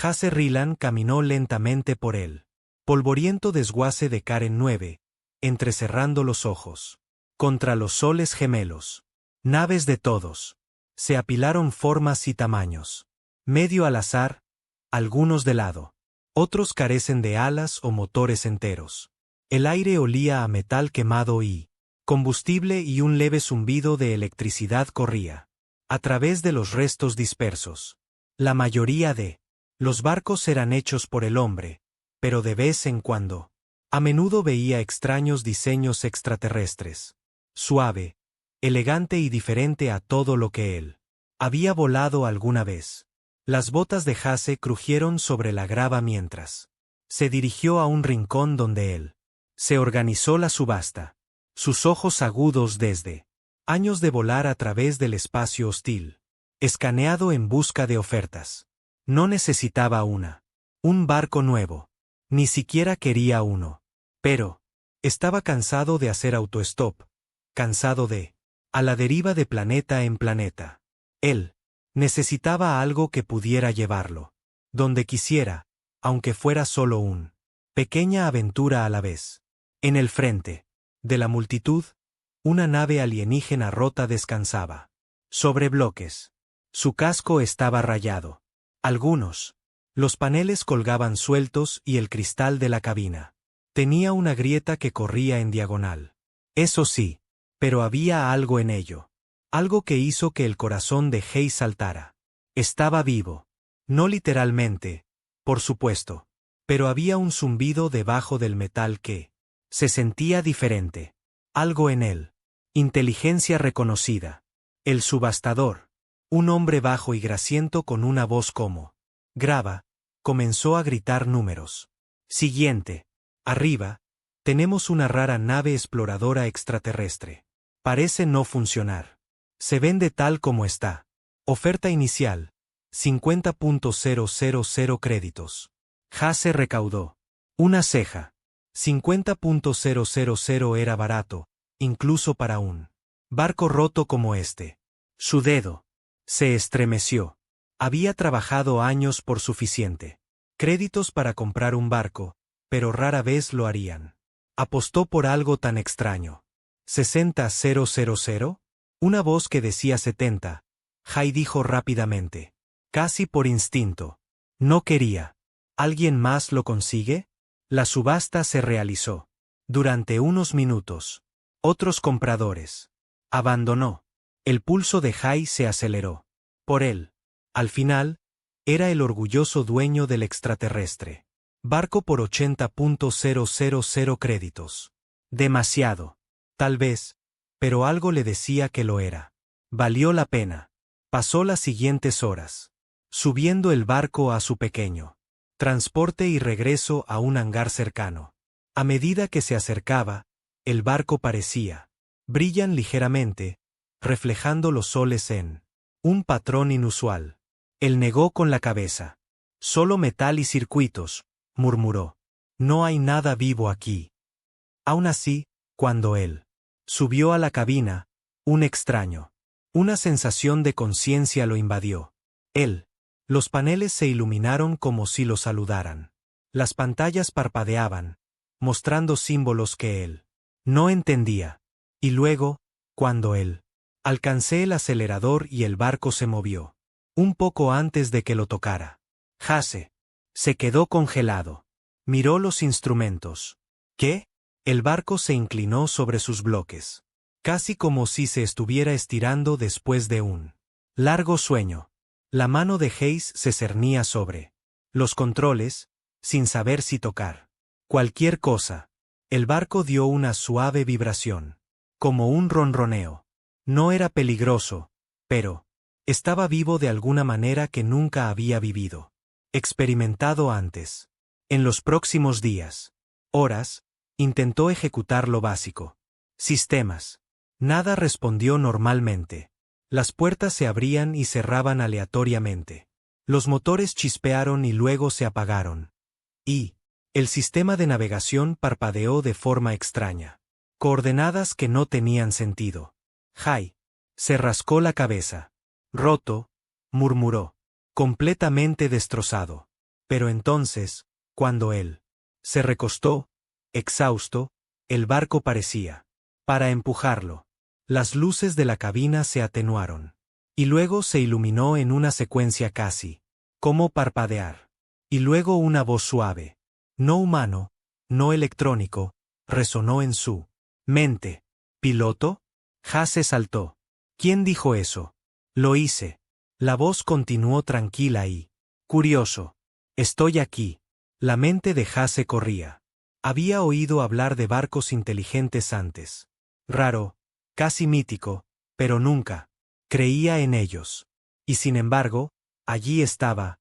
Hace Rylan caminó lentamente por el polvoriento desguace de Karen 9, entrecerrando los ojos. Contra los soles gemelos. Naves de todos. Se apilaron formas y tamaños. Medio al azar, algunos de lado. Otros carecen de alas o motores enteros. El aire olía a metal quemado y combustible, y un leve zumbido de electricidad corría a través de los restos dispersos. La mayoría de los barcos eran hechos por el hombre, pero de vez en cuando, a menudo veía extraños diseños extraterrestres. Suave, elegante y diferente a todo lo que él había volado alguna vez. Las botas de Hace crujieron sobre la grava mientras se dirigió a un rincón donde él se organizó la subasta. Sus ojos agudos desde años de volar a través del espacio hostil, escaneado en busca de ofertas. No necesitaba un barco nuevo. Ni siquiera quería uno. Pero estaba cansado de hacer autostop, cansado de a la deriva de planeta en planeta. Él necesitaba algo que pudiera llevarlo donde quisiera, aunque fuera solo una pequeña aventura a la vez. En el frente de la multitud, una nave alienígena rota descansaba sobre bloques. Su casco estaba rayado. Los paneles colgaban sueltos y el cristal de la cabina tenía una grieta que corría en diagonal. Eso sí, pero había algo en ello. Algo que hizo que el corazón de Hayes saltara. Estaba vivo. No literalmente, por supuesto, pero había un zumbido debajo del metal que se sentía diferente. Algo en él. Inteligencia reconocida. El subastador, un hombre bajo y grasiento con una voz como grava, comenzó a gritar números. Siguiente. Arriba, tenemos una rara nave exploradora extraterrestre. Parece no funcionar. Se vende tal como está. Oferta inicial, 50.000 créditos. Hace recaudó una ceja. 50.000 era barato, incluso para un barco roto como este. Su dedo se estremeció. Había trabajado años por suficiente créditos para comprar un barco, pero rara vez lo harían. Apostó por algo tan extraño. ¿60.000? Una voz que decía 70. Jay dijo rápidamente. Casi por instinto. No quería. ¿Alguien más lo consigue? La subasta se realizó. Durante unos minutos. Otros compradores. Abandonó. El pulso de Jay se aceleró. Por él. Al final, era el orgulloso dueño del extraterrestre. Barco por 80.000 créditos. Demasiado. Tal vez, pero algo le decía que lo era. Valió la pena. Pasó las siguientes horas subiendo el barco a su pequeño transporte y regreso a un hangar cercano. A medida que se acercaba, el barco parecía brillan ligeramente, reflejando los soles en un patrón inusual. Él negó con la cabeza. Solo metal y circuitos, murmuró. No hay nada vivo aquí. Aún así, cuando él subió a la cabina, una sensación de conciencia lo invadió. Los paneles se iluminaron como si lo saludaran. Las pantallas parpadeaban, mostrando símbolos que él no entendía. Y luego, cuando alcancé el acelerador y el barco se movió. Un poco antes de que lo tocara. Hace se quedó congelado. Miró los instrumentos. ¿Qué? El barco se inclinó sobre sus bloques. Casi como si se estuviera estirando después de un largo sueño. La mano de Hayes se cernía sobre los controles, sin saber si tocar cualquier cosa. El barco dio una suave vibración. Como un ronroneo. No era peligroso, pero estaba vivo de alguna manera que nunca había vivido. Experimentado antes. En los próximos días, horas, intentó ejecutar lo básico. Sistemas. Nada respondió normalmente. Las puertas se abrían y cerraban aleatoriamente. Los motores chispearon y luego se apagaron. Y el sistema de navegación parpadeó de forma extraña. Coordenadas que no tenían sentido. Jay se rascó la cabeza. Roto, murmuró. Completamente destrozado. Pero entonces, cuando él se recostó, exhausto, el barco parecía para empujarlo. Las luces de la cabina se atenuaron. Y luego se iluminó en una secuencia casi como parpadear. Y luego una voz suave, no humano, no electrónico, resonó en su mente. ¿Piloto? Hasse saltó. ¿Quién dijo eso? Lo hice. La voz continuó tranquila y curioso. Estoy aquí. La mente de Hasse corría. Había oído hablar de barcos inteligentes antes. Raro, casi mítico, pero nunca creía en ellos. Y sin embargo, allí estaba,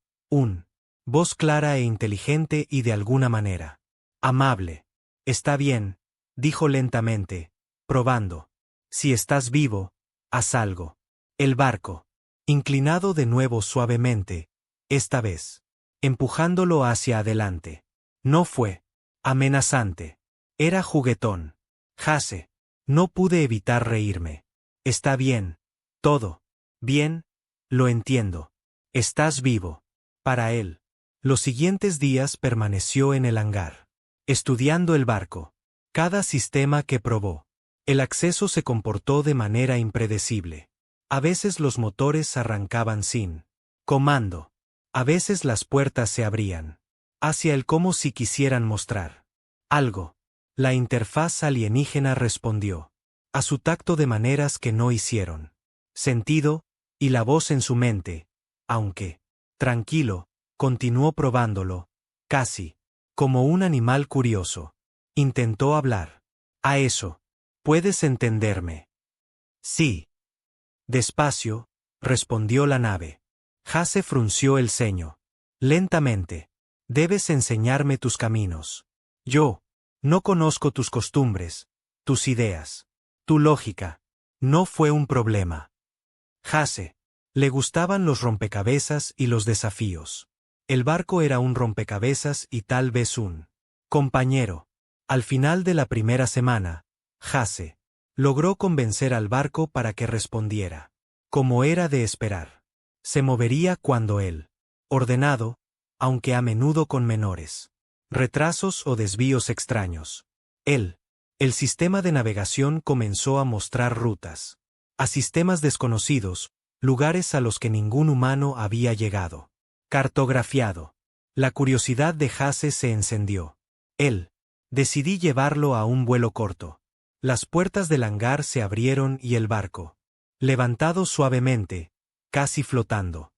voz clara e inteligente y de alguna manera amable. Está bien, dijo lentamente, probando. Si estás vivo, haz algo. El barco, inclinado de nuevo suavemente, esta vez, empujándolo hacia adelante. No fue amenazante. Era juguetón. Hasse, no pude evitar reírme. Está bien. Todo. Bien, lo entiendo. Estás vivo. Para él. Los siguientes días permaneció en el hangar, estudiando el barco. Cada sistema que probó. El acceso se comportó de manera impredecible. A veces los motores arrancaban sin comando. A veces las puertas se abrían hacia él como si quisieran mostrar algo. La interfaz alienígena respondió a su tacto de maneras que no hicieron sentido, y la voz en su mente, aunque tranquilo, continuó probándolo, casi como un animal curioso. Intentó hablar. A eso. ¿Puedes entenderme? Sí. Despacio, respondió la nave. Hasse frunció el ceño. Lentamente. Debes enseñarme tus caminos. Yo no conozco tus costumbres, tus ideas, tu lógica. No fue un problema. Hasse. Le gustaban los rompecabezas y los desafíos. El barco era un rompecabezas y tal vez un compañero. Al final de la primera semana, Hasse logró convencer al barco para que respondiera. Como era de esperar. Se movería cuando él, ordenado, aunque a menudo con menores retrasos o desvíos extraños. El sistema de navegación comenzó a mostrar rutas a sistemas desconocidos, lugares a los que ningún humano había llegado. Cartografiado. La curiosidad de Hasse se encendió. Decidí llevarlo a un vuelo corto. Las puertas del hangar se abrieron y el barco, levantado suavemente, casi flotando.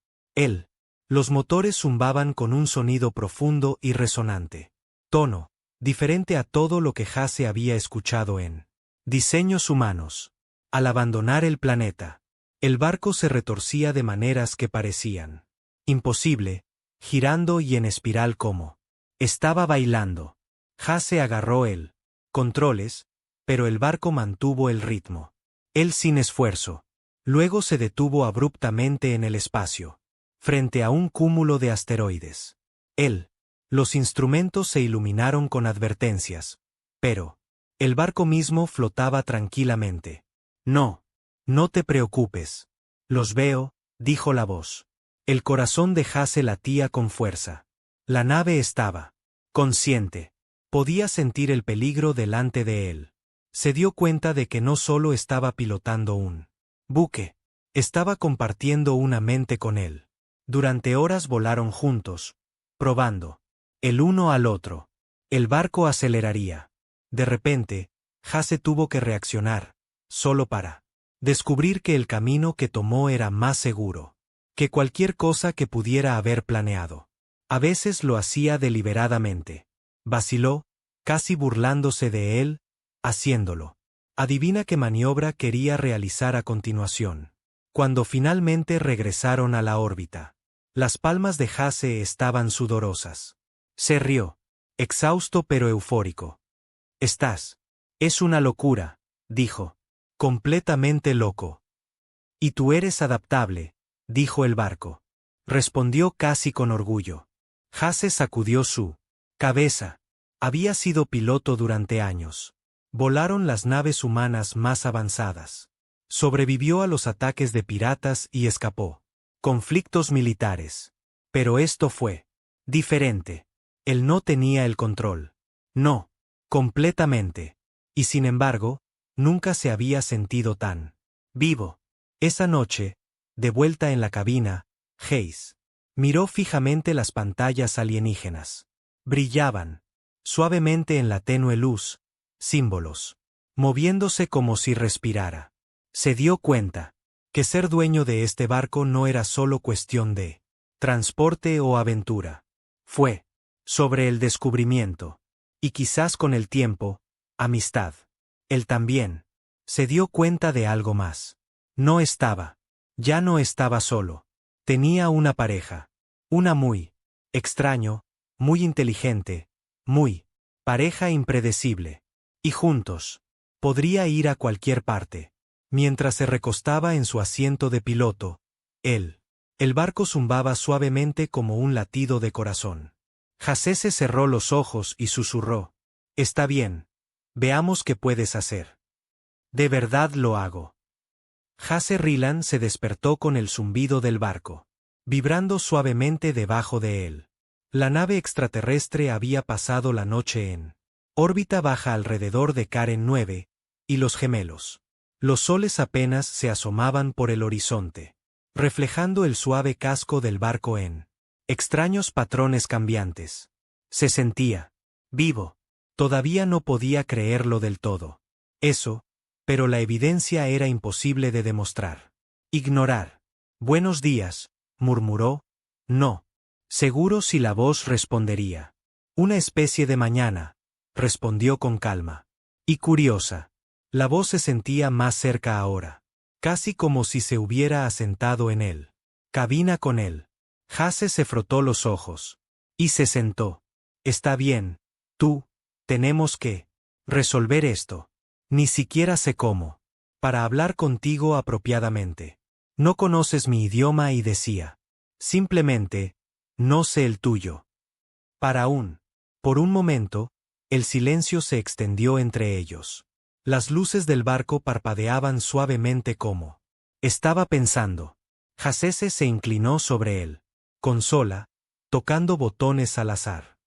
Los motores zumbaban con un sonido profundo y resonante. Tono, diferente a todo lo que Hasse había escuchado en diseños humanos. Al abandonar el planeta, el barco se retorcía de maneras que parecían imposible, girando y en espiral como estaba bailando. Hasse agarró el controles, pero el barco mantuvo el ritmo. Él sin esfuerzo. Luego se detuvo abruptamente en el espacio, frente a un cúmulo de asteroides. Los instrumentos se iluminaron con advertencias, pero el barco mismo flotaba tranquilamente. No te preocupes. Los veo, dijo la voz. El corazón de Hasse latía con fuerza. La nave estaba consciente. Podía sentir el peligro delante de él. Se dio cuenta de que no solo estaba pilotando un buque, estaba compartiendo una mente con él. Durante horas volaron juntos, probando el uno al otro. El barco aceleraría. De repente, Hasse tuvo que reaccionar, solo para descubrir que el camino que tomó era más seguro que cualquier cosa que pudiera haber planeado. A veces lo hacía deliberadamente. Vaciló, casi burlándose de él, haciéndolo. Adivina qué maniobra quería realizar a continuación. Cuando finalmente regresaron a la órbita, las palmas de Hasse estaban sudorosas. Se rió, exhausto pero eufórico. Es una locura, dijo. Completamente loco. Y tú eres adaptable, dijo el barco. Respondió casi con orgullo. Hasse sacudió su cabeza. Había sido piloto durante años. Volaron las naves humanas más avanzadas. Sobrevivió a los ataques de piratas y escapó conflictos militares. Pero esto fue Diferente. Él no tenía el control. No. Completamente. Y sin embargo, nunca se había sentido tan vivo. Esa noche, de vuelta en la cabina, Hayes miró fijamente las pantallas alienígenas. Brillaban, suavemente en la tenue luz, símbolos, moviéndose como si respirara. Se dio cuenta que ser dueño de este barco no era solo cuestión de transporte o aventura. Fue sobre el descubrimiento, y quizás con el tiempo, amistad. Él también se dio cuenta de algo más. Ya no estaba solo. Tenía una pareja. Una muy extraño, muy inteligente, muy pareja impredecible. Y juntos podría ir a cualquier parte. Mientras se recostaba en su asiento de piloto, el barco zumbaba suavemente como un latido de corazón. Hasese cerró los ojos y susurró: «Está bien. Veamos qué puedes hacer». «De verdad lo hago». Hase Rylan se despertó con el zumbido del barco, vibrando suavemente debajo de él. La nave extraterrestre había pasado la noche en órbita baja alrededor de Karen 9, y los gemelos. Los soles apenas se asomaban por el horizonte, reflejando el suave casco del barco en extraños patrones cambiantes. Se sentía vivo. Todavía no podía creerlo del todo. Pero la evidencia era imposible de demostrar. Ignorar. «Buenos días», murmuró. «No. Seguro si la voz respondería». «Una especie de mañana», respondió con calma. Y curiosa. La voz se sentía más cerca ahora. Casi como si se hubiera asentado en él. Cabina con él. Hase se frotó los ojos. Y se sentó. «Está bien. Tenemos que resolver esto. Ni siquiera sé cómo. Para hablar contigo apropiadamente. No conoces mi idioma y decía. Simplemente, no sé el tuyo». Por un momento, el silencio se extendió entre ellos. Las luces del barco parpadeaban suavemente como estaba pensando. Hasese se inclinó sobre él. Consola, tocando botones al azar.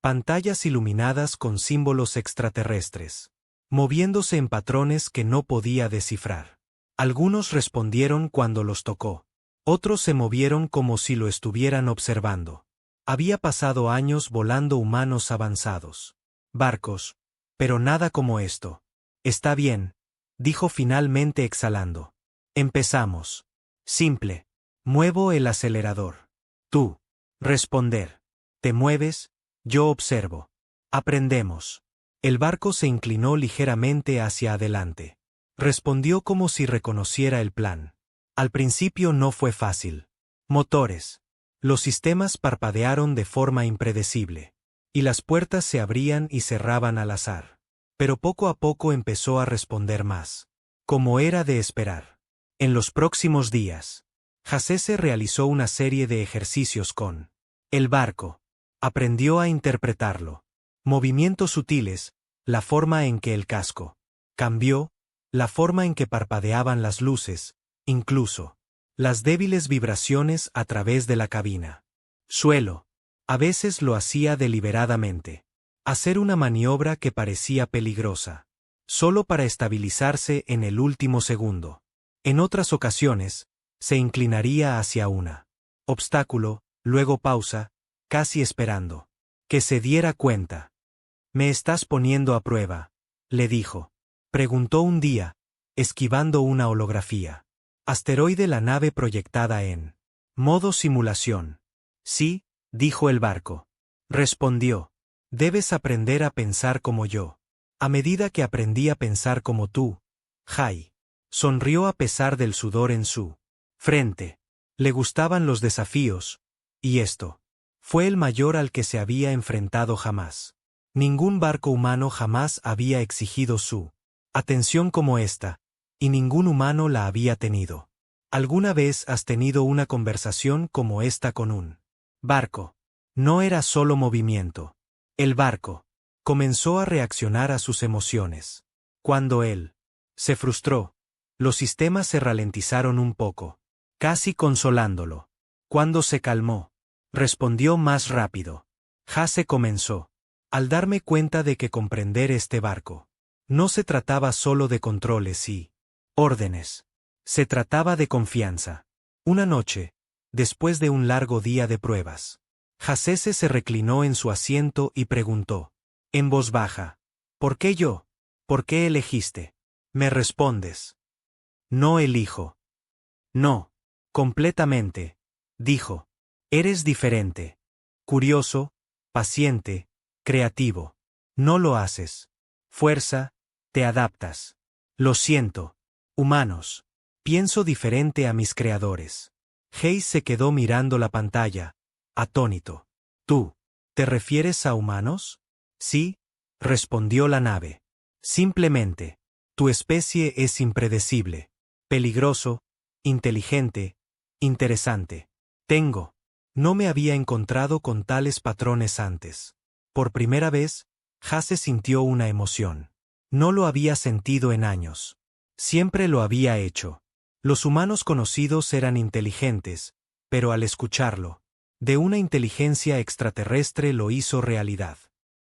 Pantallas iluminadas con símbolos extraterrestres, moviéndose en patrones que no podía descifrar. Algunos respondieron cuando los tocó. Otros se movieron como si lo estuvieran observando. Había pasado años volando humanos avanzados. Barcos. Pero nada como esto. «Está bien», dijo finalmente exhalando. «Empezamos. Simple. Muevo el acelerador. Tú. Responder. Te mueves. Yo observo. Aprendemos». El barco se inclinó ligeramente hacia adelante. Respondió como si reconociera el plan. Al principio no fue fácil. Motores. Los sistemas parpadearon de forma impredecible. Y las puertas se abrían y cerraban al azar. Pero poco a poco empezó a responder más. Como era de esperar. En los próximos días, Hasese realizó una serie de ejercicios con el barco. Aprendió a interpretarlo. Movimientos sutiles, la forma en que el casco cambió, la forma en que parpadeaban las luces, incluso las débiles vibraciones a través de la cabina. Suelo. A veces lo hacía deliberadamente. Hacer una maniobra que parecía peligrosa. Solo para estabilizarse en el último segundo. En otras ocasiones, se inclinaría hacia una obstáculo, luego pausa, casi esperando que se diera cuenta. «Me estás poniendo a prueba», le dijo. Preguntó un día, esquivando una holografía. Asteroide, la nave proyectada en modo simulación. «Sí», dijo el barco. Respondió. «Debes aprender a pensar como yo. A medida que aprendí a pensar como tú». Jai sonrió a pesar del sudor en su frente. Le gustaban los desafíos, y esto fue el mayor al que se había enfrentado jamás. Ningún barco humano jamás había exigido su atención como esta, y ningún humano la había tenido. ¿Alguna vez has tenido una conversación como esta con un barco? No era solo movimiento. El barco comenzó a reaccionar a sus emociones. Cuando él se frustró, los sistemas se ralentizaron un poco, casi consolándolo. Cuando se calmó, respondió más rápido. Hase comenzó. Al darme cuenta de que comprender este barco no se trataba solo de controles y órdenes. Se trataba de confianza. Una noche, después de un largo día de pruebas, Hasese se reclinó en su asiento y preguntó, en voz baja, ¿por qué yo? ¿Por qué elegiste? Me respondes. No elijo. No. Completamente. Dijo. Eres diferente. Curioso, paciente, creativo. No lo haces. Fuerza, te adaptas. Lo siento. Humanos. Pienso diferente a mis creadores. Hayes se quedó mirando la pantalla, atónito. ¿Tú? ¿Te refieres a humanos? Sí, respondió la nave. Simplemente. Tu especie es impredecible, peligroso, inteligente, interesante. No me había encontrado con tales patrones antes. Por primera vez, Hase sintió una emoción. No lo había sentido en años. Siempre lo había hecho. Los humanos conocidos eran inteligentes, pero al escucharlo, de una inteligencia extraterrestre lo hizo realidad.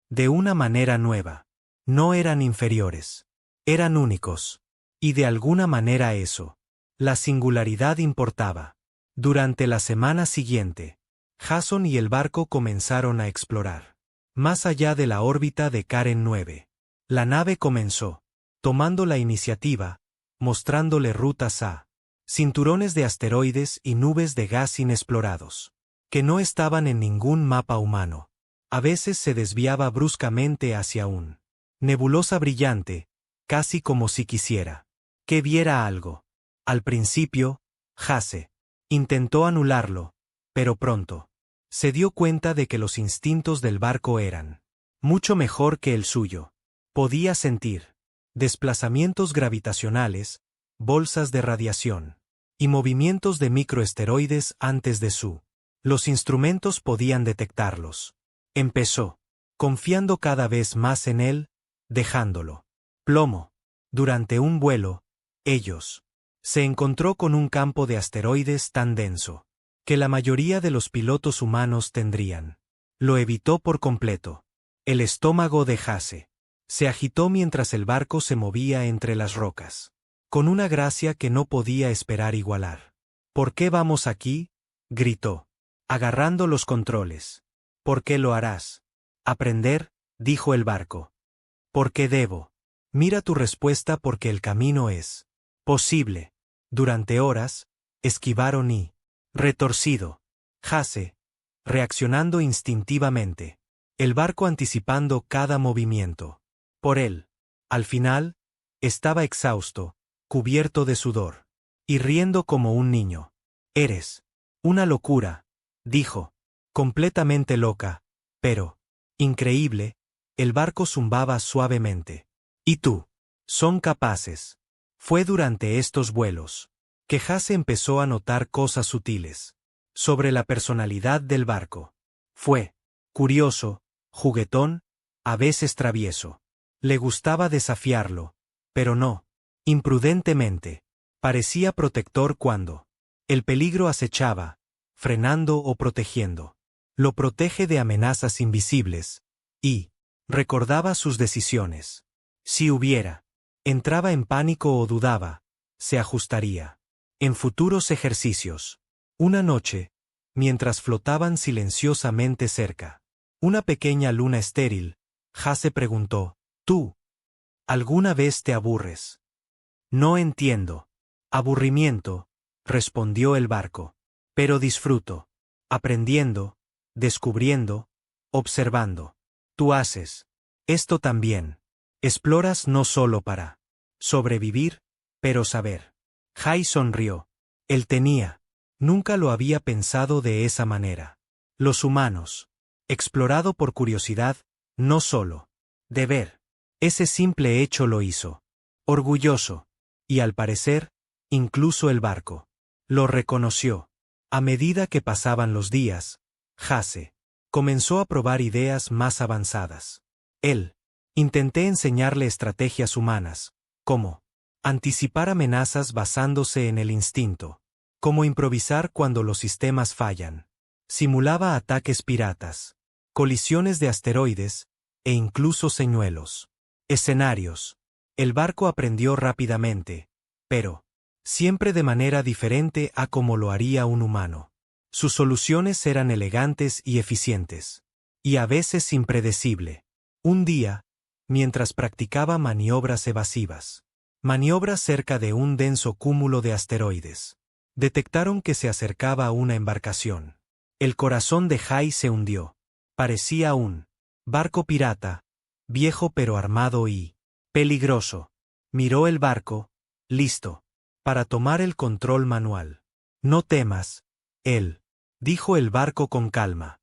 De una manera nueva. No eran inferiores. Eran únicos. Y de alguna manera eso. La singularidad importaba. Durante la semana siguiente, Jason y el barco comenzaron a explorar. Más allá de la órbita de Karen 9. La nave comenzó, tomando la iniciativa, mostrándole rutas a cinturones de asteroides y nubes de gas inexplorados, que no estaban en ningún mapa humano. A veces se desviaba bruscamente hacia un nebulosa brillante, casi como si quisiera que viera algo. Al principio, Hase intentó anularlo, pero pronto se dio cuenta de que los instintos del barco eran mucho mejor que el suyo. Podía sentir desplazamientos gravitacionales, bolsas de radiación y movimientos de microesteroides antes de su. Los instrumentos podían detectarlos. Empezó, confiando cada vez más en él, dejándolo. Plomo. Durante un vuelo, ellos se encontró con un campo de asteroides tan denso que la mayoría de los pilotos humanos tendrían. Lo evitó por completo. El estómago de Hase se agitó mientras el barco se movía entre las rocas, con una gracia que no podía esperar igualar. ¿Por qué vamos aquí? Gritó, agarrando los controles. ¿Por qué lo harás? Aprender, dijo el barco. ¿Por qué debo? Mira tu respuesta porque el camino es posible. Durante horas, esquivaron y retorcido. Hase, reaccionando instintivamente. El barco anticipando cada movimiento. Por él. Al final, estaba exhausto, cubierto de sudor. Y riendo como un niño. Eres una locura, dijo. Completamente loca, pero increíble. El barco zumbaba suavemente. ¿Y tú? Son capaces. Fue durante estos vuelos que Hase empezó a notar cosas sutiles sobre la personalidad del barco. Fue curioso, juguetón, a veces travieso. Le gustaba desafiarlo, pero no imprudentemente. Parecía protector cuando el peligro acechaba, frenando o protegiendo. Lo protege de amenazas invisibles, y recordaba sus decisiones. Si entraba en pánico o dudaba, se ajustaría. En futuros ejercicios. Una noche, mientras flotaban silenciosamente cerca una pequeña luna estéril, Hase preguntó, ¿tú alguna vez te aburres? No entiendo. Aburrimiento, respondió el barco. Pero disfruto. Aprendiendo, descubriendo, observando. Tú haces esto también. Exploras no solo para sobrevivir, pero saber. Jai sonrió. Él tenía. Nunca lo había pensado de esa manera. Los humanos. Explorado por curiosidad, no solo deber. Ese simple hecho lo hizo orgulloso. Y al parecer, incluso el barco lo reconoció. A medida que pasaban los días, Hase comenzó a probar ideas más avanzadas. Intenté enseñarle estrategias humanas, como anticipar amenazas basándose en el instinto, como improvisar cuando los sistemas fallan. Simulaba ataques piratas, colisiones de asteroides, e incluso señuelos. Escenarios. El barco aprendió rápidamente, pero siempre de manera diferente a como lo haría un humano. Sus soluciones eran elegantes y eficientes, y a veces impredecible. Un día, mientras practicaba maniobras evasivas, maniobras cerca de un denso cúmulo de asteroides, detectaron que se acercaba una embarcación. El corazón de Jai se hundió. Parecía un barco pirata, viejo pero armado y peligroso. Miró el barco, listo, para tomar el control manual. No temas, él, dijo el barco con calma.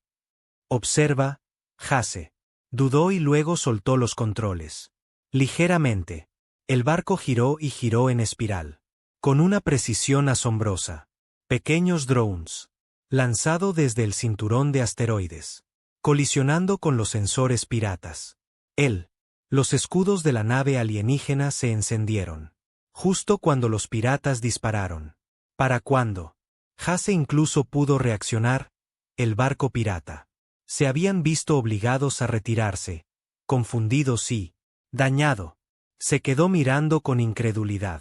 Observa, Jase. Dudó y luego soltó los controles. Ligeramente. El barco giró y giró en espiral. Con una precisión asombrosa. Pequeños drones. Lanzado desde el cinturón de asteroides. Colisionando con los sensores piratas. Los escudos de la nave alienígena se encendieron. Justo cuando los piratas dispararon. ¿Para cuándo? Jase incluso pudo reaccionar. El barco pirata. Se habían visto obligados a retirarse. Confundidos y dañado. Se quedó mirando con incredulidad.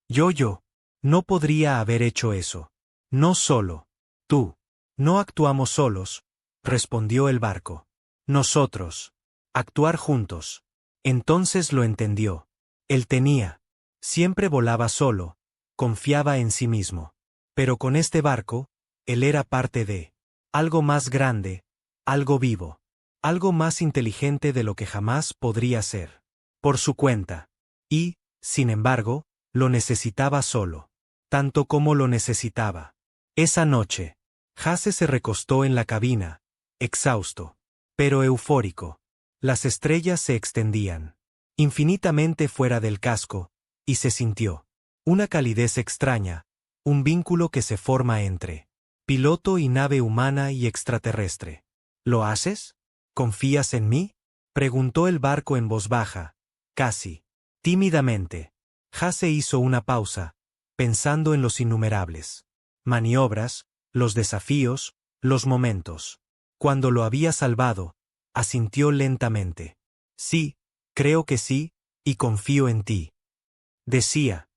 Yo, no podría haber hecho eso. No solo. Tú. No actuamos solos, respondió el barco. Nosotros. Actuar juntos. Entonces lo entendió. Él siempre volaba solo, confiaba en sí mismo. Pero con este barco, él era parte de algo más grande, algo vivo, algo más inteligente de lo que jamás podría ser. Por su cuenta. Y, sin embargo, lo necesitaba solo. Tanto como lo necesitaba. Esa noche, Jase se recostó en la cabina, exhausto, pero eufórico. Las estrellas se extendían, infinitamente fuera del casco, y se sintió una calidez extraña, un vínculo que se forma entre piloto y nave humana y extraterrestre. ¿Lo haces? ¿Confías en mí? Preguntó el barco en voz baja, casi tímidamente. Jase hizo una pausa, pensando en los innumerables maniobras, los desafíos, los momentos. Cuando lo había salvado, asintió lentamente. Sí, creo que sí, y confío en ti. Decía.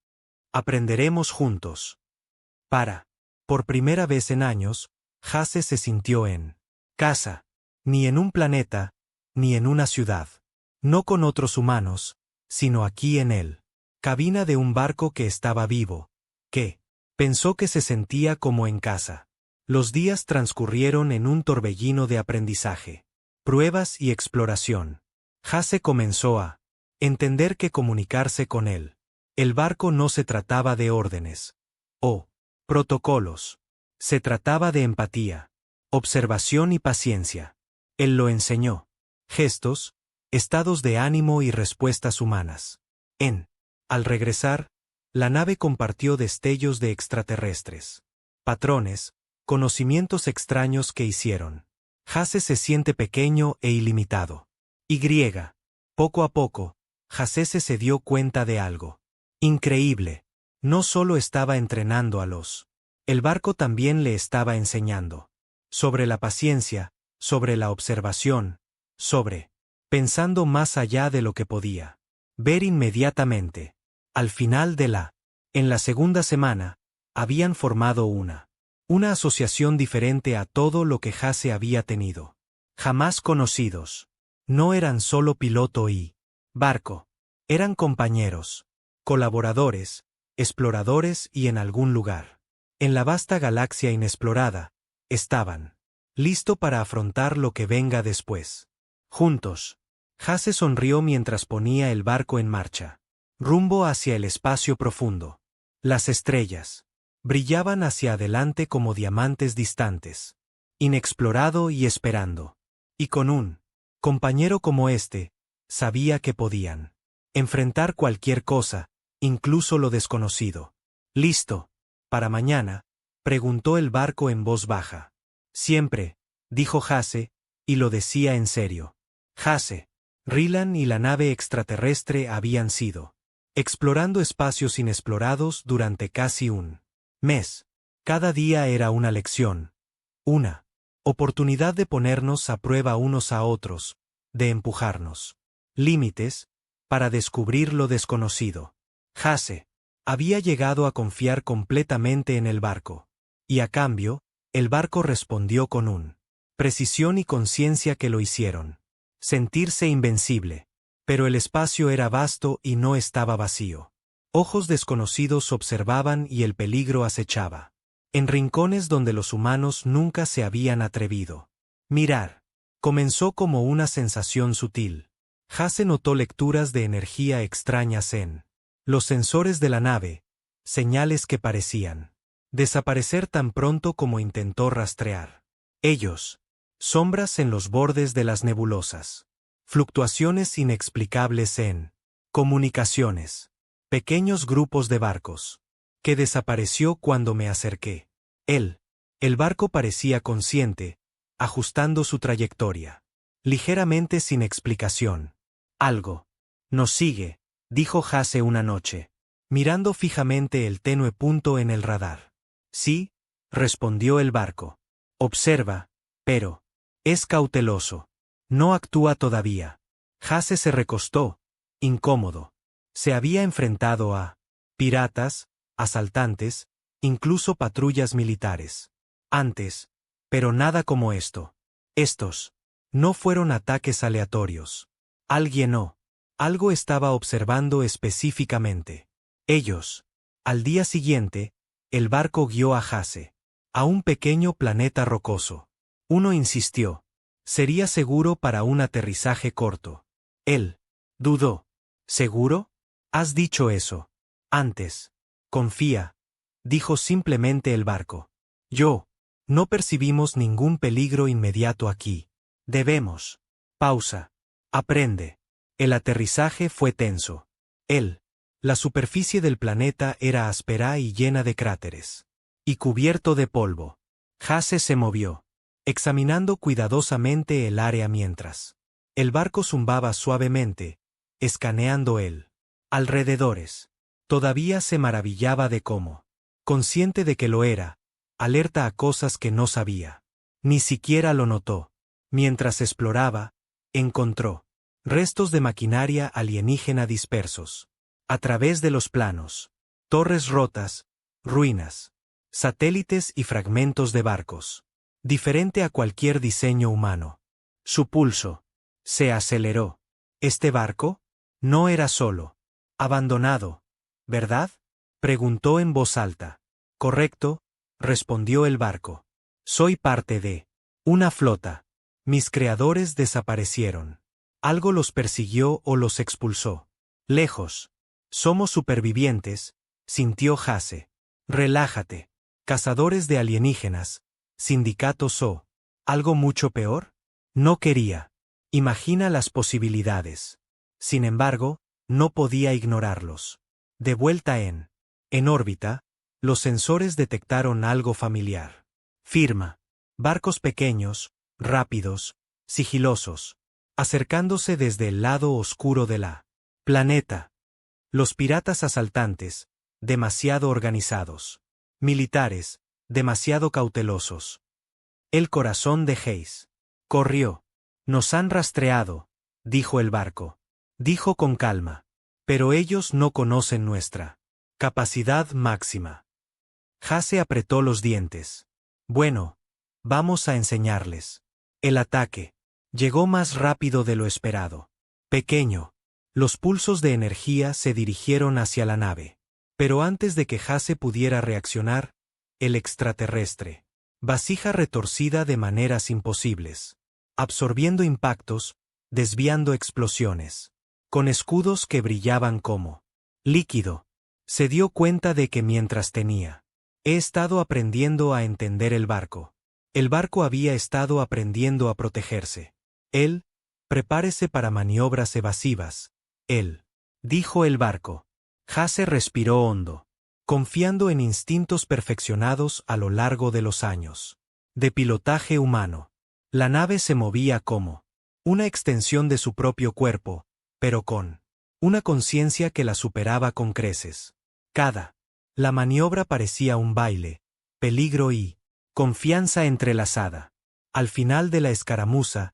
Aprenderemos juntos. Por primera vez en años, Jase se sintió en casa. Ni en un planeta, ni en una ciudad. No con otros humanos, sino aquí en él. Cabina de un barco que estaba vivo. Que pensó que se sentía como en casa. Los días transcurrieron en un torbellino de aprendizaje, pruebas y exploración. Jase comenzó a entender que comunicarse con él. El barco no se trataba de órdenes o protocolos. Se trataba de empatía, observación y paciencia. Él lo enseñó. Gestos, estados de ánimo y respuestas humanas. Al regresar, la nave compartió destellos de extraterrestres. Patrones, conocimientos extraños que hicieron. Jase se siente pequeño e ilimitado. Poco a poco, Jase se dio cuenta de algo increíble. No solo estaba entrenando a los. El barco también le estaba enseñando. Sobre la paciencia, sobre la observación, sobre pensando más allá de lo que podía ver inmediatamente. Al final en la segunda semana, habían formado una asociación diferente a todo lo que Jase había tenido. Jamás conocidos. No eran solo piloto y barco. Eran compañeros, colaboradores, exploradores y en algún lugar. En la vasta galaxia inexplorada, estaban listo para afrontar lo que venga después. Juntos. Jase sonrió mientras ponía el barco en marcha. Rumbo hacia el espacio profundo. Las estrellas brillaban hacia adelante como diamantes distantes. Inexplorado y esperando. Y con un compañero como este, sabía que podían enfrentar cualquier cosa, incluso lo desconocido. ¿Listo? ¿Para mañana? Preguntó el barco en voz baja. Siempre, dijo Jase, y lo decía en serio. Jase, Rylan y la nave extraterrestre habían sido explorando espacios inexplorados durante casi un mes. Cada día era una lección. Una Oportunidad de ponernos a prueba unos a otros, de empujarnos. Límites, para descubrir lo desconocido. Hase había llegado a confiar completamente en el barco. Y a cambio, el barco respondió con precisión y conciencia que lo hicieron sentirse invencible. Pero el espacio era vasto y no estaba vacío. Ojos desconocidos observaban y el peligro acechaba. En rincones donde los humanos nunca se habían atrevido. Mirar. Comenzó como una sensación sutil. Hase notó lecturas de energía extrañas en los sensores de la nave, señales que parecían desaparecer tan pronto como intentó rastrear. Ellos. Sombras en los bordes de las nebulosas. Fluctuaciones inexplicables en comunicaciones. Pequeños grupos de barcos. Que desapareció cuando me acerqué. El barco parecía consciente, ajustando su trayectoria. Ligeramente sin explicación. Algo nos sigue, dijo Hase una noche, mirando fijamente el tenue punto en el radar. Sí, respondió el barco. Observa, pero es cauteloso. No actúa todavía. Hase se recostó, incómodo. Se había enfrentado a piratas, asaltantes, incluso patrullas militares. Antes, pero nada como esto. Estos no fueron ataques aleatorios. Algo estaba observando específicamente. Ellos. Al día siguiente, el barco guió a Hase a un pequeño planeta rocoso. Uno insistió. Sería seguro para un aterrizaje corto. Él dudó. ¿Seguro? Has dicho eso antes. Confía, dijo simplemente el barco. No percibimos ningún peligro inmediato aquí. Debemos. Pausa. Aprende. El aterrizaje fue tenso. La superficie del planeta era áspera y llena de cráteres. Y cubierto de polvo. Hase se movió, examinando cuidadosamente el área mientras el barco zumbaba suavemente, escaneando alrededores. Todavía se maravillaba de cómo, consciente de que lo era, alerta a cosas que no sabía. Ni siquiera lo notó. Mientras exploraba, encontró restos de maquinaria alienígena dispersos. A través de los planos. Torres rotas, ruinas, satélites y fragmentos de barcos. Diferente a cualquier diseño humano. Su pulso se aceleró. ¿Este barco? No era solo. Abandonado, ¿verdad? Preguntó en voz alta. Correcto, respondió el barco. Soy parte de una flota. Mis creadores desaparecieron. Algo los persiguió o los expulsó. Lejos. Somos supervivientes, sintió Hase. Relájate. Cazadores de alienígenas. Sindicatos o ¿algo mucho peor? No quería. Imagina las posibilidades. Sin embargo, no podía ignorarlos. De vuelta en órbita, los sensores detectaron algo familiar. Firma. Barcos pequeños, rápidos, sigilosos, acercándose desde el lado oscuro de la planeta. Los piratas asaltantes, demasiado organizados. Militares, demasiado cautelosos. El corazón de Hayes corrió. Nos han rastreado, dijo el barco. Dijo con calma. Pero ellos no conocen nuestra capacidad máxima. Hase apretó los dientes. Bueno, vamos a enseñarles. El ataque llegó más rápido de lo esperado. Pequeño. Los pulsos de energía se dirigieron hacia la nave. Pero antes de que Hase pudiera reaccionar, el extraterrestre. Vasija retorcida de maneras imposibles. Absorbiendo impactos, desviando explosiones. Con escudos que brillaban como líquido. Se dio cuenta de que mientras he estado aprendiendo a entender el barco. El barco había estado aprendiendo a protegerse. Prepárese para maniobras evasivas. Dijo el barco. Hase respiró hondo, confiando en instintos perfeccionados a lo largo de los años. De pilotaje humano. La nave se movía como una extensión de su propio cuerpo, pero con una conciencia que la superaba con creces. La maniobra parecía un baile, peligro y confianza entrelazada. Al final de la escaramuza,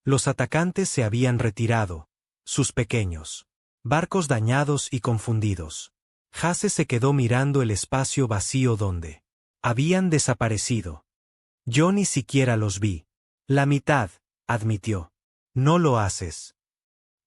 los atacantes se habían retirado, sus pequeños barcos dañados y confundidos. Hase se quedó mirando el espacio vacío donde habían desaparecido. Yo ni siquiera los vi. La mitad, admitió. No lo haces.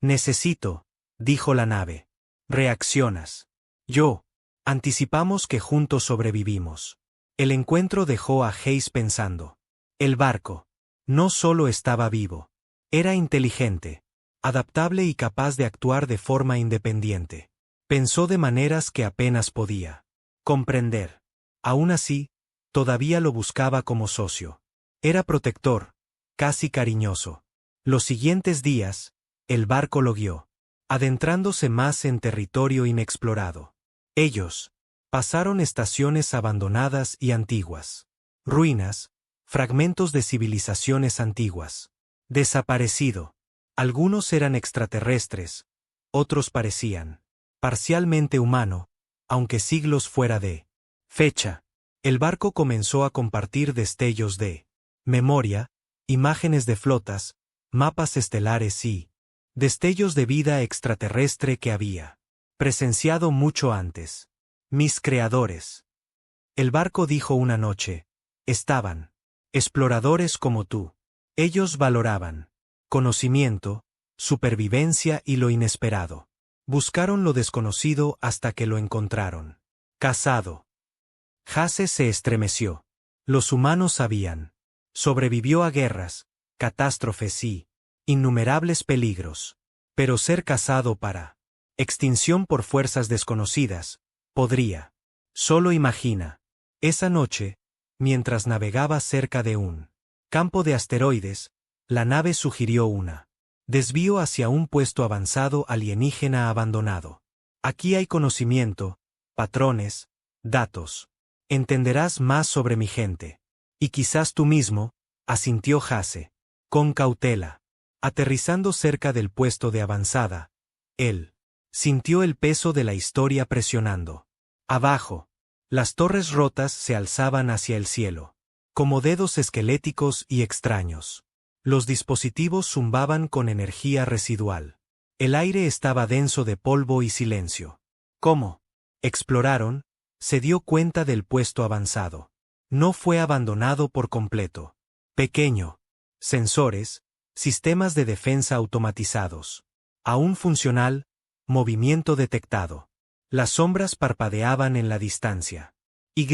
Necesito, dijo la nave. Reaccionas. Yo. Anticipamos que juntos sobrevivimos. El encuentro dejó a Hayes pensando. El barco. No solo estaba vivo. Era inteligente, adaptable y capaz de actuar de forma independiente. Pensó de maneras que apenas podía comprender. Aún así, todavía lo buscaba como socio. Era protector, casi cariñoso. Los siguientes días, el barco lo guió, adentrándose más en territorio inexplorado. Ellos pasaron estaciones abandonadas y antiguas. Ruinas, fragmentos de civilizaciones antiguas. Desaparecido. Algunos eran extraterrestres, otros parecían parcialmente humano, aunque siglos fuera de fecha. El barco comenzó a compartir destellos de memoria, imágenes de flotas, mapas estelares y destellos de vida extraterrestre que había presenciado mucho antes. Mis creadores. El barco dijo una noche, estaban exploradores como tú. Ellos valoraban conocimiento, supervivencia y lo inesperado. Buscaron lo desconocido hasta que lo encontraron. Casado. Hase se estremeció. Los humanos sabían. Sobrevivió a guerras, catástrofes y innumerables peligros. Pero ser cazado para extinción por fuerzas desconocidas, podría. Solo imagina. Esa noche, mientras navegaba cerca de un campo de asteroides, la nave sugirió una desvío hacia un puesto avanzado alienígena abandonado. Aquí hay conocimiento, patrones, datos. Entenderás más sobre mi gente. Y quizás tú mismo, asintió Hase. Con cautela. Aterrizando cerca del puesto de avanzada, él sintió el peso de la historia presionando. Abajo, las torres rotas se alzaban hacia el cielo, como dedos esqueléticos y extraños. Los dispositivos zumbaban con energía residual. El aire estaba denso de polvo y silencio. ¿Cómo exploraron? Se dio cuenta del puesto avanzado. No fue abandonado por completo. Pequeño. Sensores, sistemas de defensa automatizados. Aún funcional, movimiento detectado. Las sombras parpadeaban en la distancia. Y.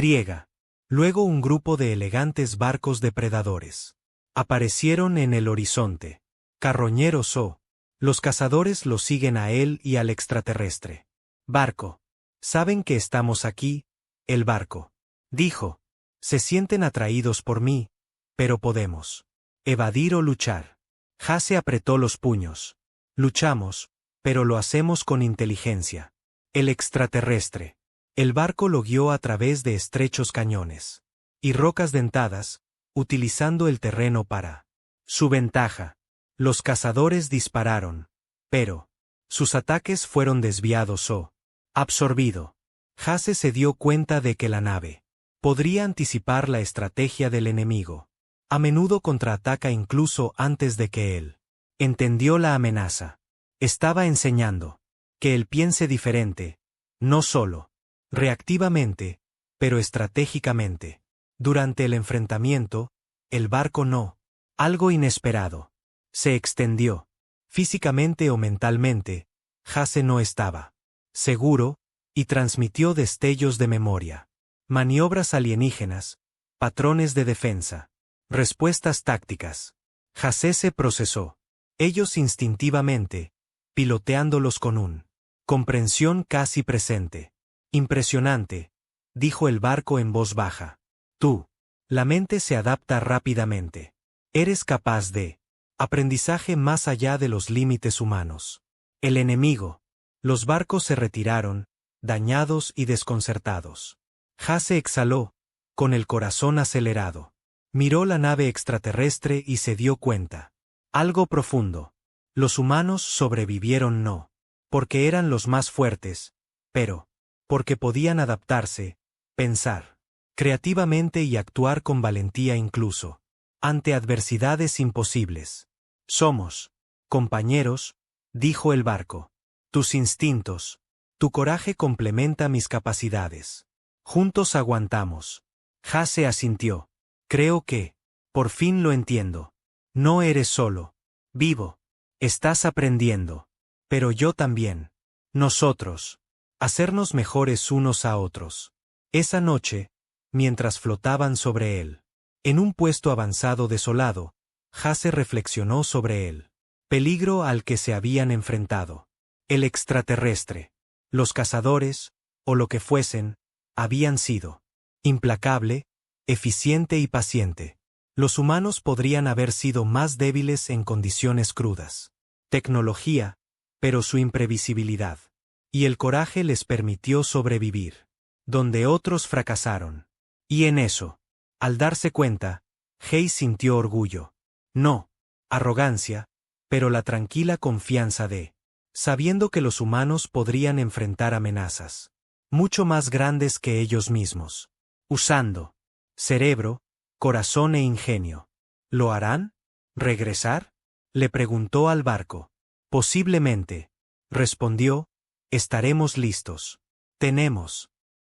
Luego un grupo de elegantes barcos depredadores aparecieron en el horizonte. Carroñeros o. Los cazadores lo siguen a él y al extraterrestre. Barco. Saben que estamos aquí, el barco. Dijo. Se sienten atraídos por mí, pero podemos evadir o luchar. Hase apretó los puños. Luchamos, pero lo hacemos con inteligencia. El extraterrestre. El barco lo guió a través de estrechos cañones y rocas dentadas, utilizando el terreno para su ventaja. Los cazadores dispararon, pero sus ataques fueron desviados o absorbido. Hase se dio cuenta de que la nave podría anticipar la estrategia del enemigo. A menudo contraataca incluso antes de que él entendió la amenaza. Estaba enseñando que él piense diferente, no solo reactivamente, pero estratégicamente. Durante el enfrentamiento, el barco no. Algo inesperado. Se extendió. Físicamente o mentalmente, Hase no estaba seguro, y transmitió destellos de memoria. Maniobras alienígenas, patrones de defensa, respuestas tácticas. Hase se procesó. Ellos instintivamente, piloteándolos con un comprensión casi presente. Impresionante, dijo el barco en voz baja. Tú. La mente se adapta rápidamente. Eres capaz de aprendizaje más allá de los límites humanos. El enemigo. Los barcos se retiraron, dañados y desconcertados. Hase exhaló, con el corazón acelerado. Miró la nave extraterrestre y se dio cuenta. Algo profundo. Los humanos sobrevivieron no porque eran los más fuertes, pero porque podían adaptarse, pensar creativamente y actuar con valentía incluso ante adversidades imposibles. Somos compañeros, dijo el barco. Tus instintos, tu coraje complementa mis capacidades. Juntos aguantamos. Hase asintió. Creo que, por fin lo entiendo. No eres solo. Vivo. Estás aprendiendo. Pero yo también. Nosotros. Hacernos mejores unos a otros. Esa noche, mientras flotaban sobre él, en un puesto avanzado desolado, Hase reflexionó sobre el peligro al que se habían enfrentado. El extraterrestre, los cazadores, o lo que fuesen, habían sido implacable, eficiente y paciente. Los humanos podrían haber sido más débiles en condiciones crudas. Tecnología, pero su imprevisibilidad. Y el coraje les permitió sobrevivir, donde otros fracasaron. Y en eso, al darse cuenta, Hayes sintió orgullo. No arrogancia, pero la tranquila confianza de, sabiendo que los humanos podrían enfrentar amenazas mucho más grandes que ellos mismos, usando cerebro, corazón e ingenio. ¿Lo harán? ¿Regresar? Le preguntó al barco. Posiblemente, respondió, estaremos listos.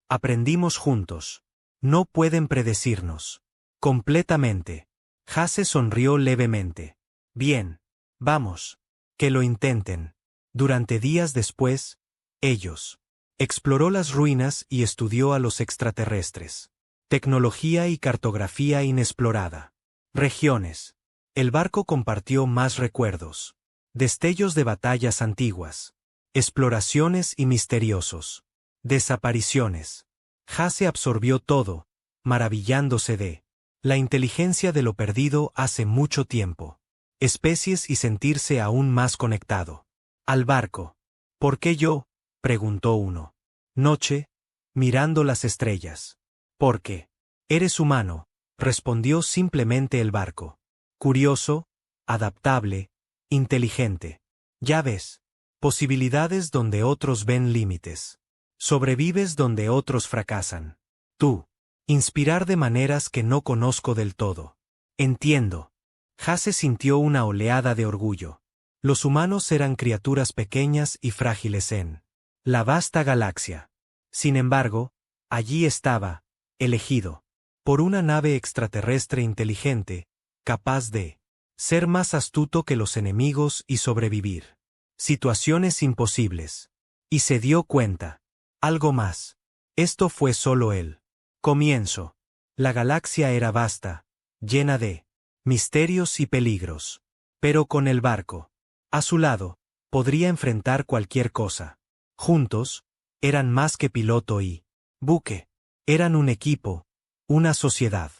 Aprendimos juntos. No pueden predecirnos. Completamente. Hase sonrió levemente. Bien. Vamos. Que lo intenten. Durante días después, ellos exploró las ruinas y estudió a los extraterrestres. Tecnología y cartografía inexplorada. Regiones. El barco compartió más recuerdos. Destellos de batallas antiguas. Exploraciones y misteriosos. Desapariciones. Hase absorbió todo, maravillándose de la inteligencia de lo perdido hace mucho tiempo. Especies y sentirse aún más conectado. Al barco. ¿Por qué yo?, preguntó uno. Noche, mirando las estrellas. Porque eres humano, respondió simplemente el barco. Curioso, adaptable, inteligente. Ya ves, posibilidades donde otros ven límites. Sobrevives donde otros fracasan. Tú. Inspirar de maneras que no conozco del todo. Entiendo. Hase sintió una oleada de orgullo. Los humanos eran criaturas pequeñas y frágiles en la vasta galaxia. Sin embargo, allí estaba, elegido por una nave extraterrestre inteligente, capaz de ser más astuto que los enemigos y sobrevivir situaciones imposibles. Y se dio cuenta. Algo más. Esto fue solo el comienzo. La galaxia era vasta, llena de misterios y peligros. Pero con el barco a su lado, podría enfrentar cualquier cosa. Juntos, eran más que piloto y buque. Eran un equipo, una sociedad,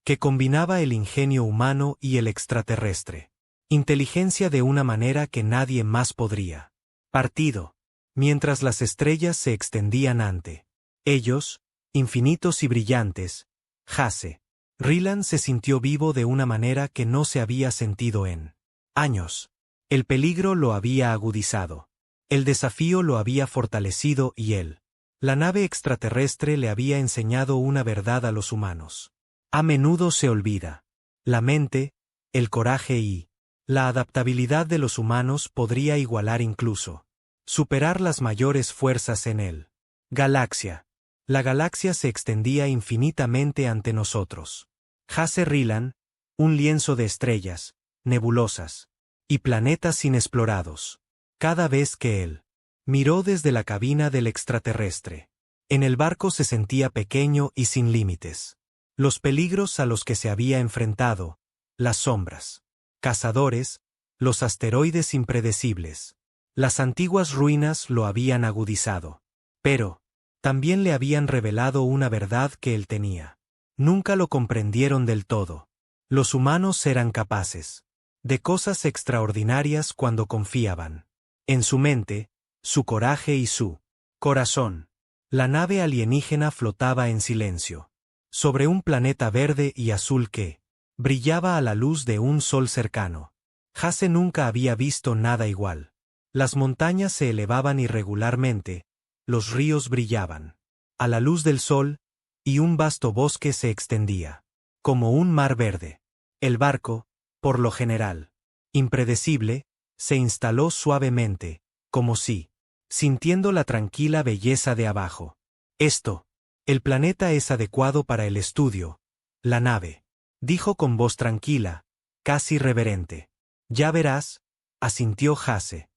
que combinaba el ingenio humano y el extraterrestre. Inteligencia de una manera que nadie más podría. Partido. Mientras las estrellas se extendían ante ellos, infinitos y brillantes, Hase Ryland se sintió vivo de una manera que no se había sentido en años. El peligro lo había agudizado. El desafío lo había fortalecido y él. La nave extraterrestre le había enseñado una verdad a los humanos. A menudo se olvida. La mente, el coraje y la adaptabilidad de los humanos podría igualar incluso superar las mayores fuerzas en él. Galaxia. La galaxia se extendía infinitamente ante nosotros. Hase Ryland, un lienzo de estrellas, nebulosas y planetas inexplorados. Cada vez que él miró desde la cabina del extraterrestre, en el barco se sentía pequeño y sin límites. Los peligros a los que se había enfrentado, las sombras, cazadores, los asteroides impredecibles, las antiguas ruinas lo habían agudizado. Pero también le habían revelado una verdad que él tenía. Nunca lo comprendieron del todo. Los humanos eran capaces de cosas extraordinarias cuando confiaban en su mente, su coraje y su corazón. La nave alienígena flotaba en silencio, sobre un planeta verde y azul que brillaba a la luz de un sol cercano. Hase nunca había visto nada igual. Las montañas se elevaban irregularmente, los ríos brillaban a la luz del sol, y un vasto bosque se extendía como un mar verde. El barco, por lo general, impredecible, se instaló suavemente, como si, sintiendo la tranquila belleza de abajo. El planeta es adecuado para el estudio, la nave, dijo con voz tranquila, casi reverente. Ya verás, asintió Hasse.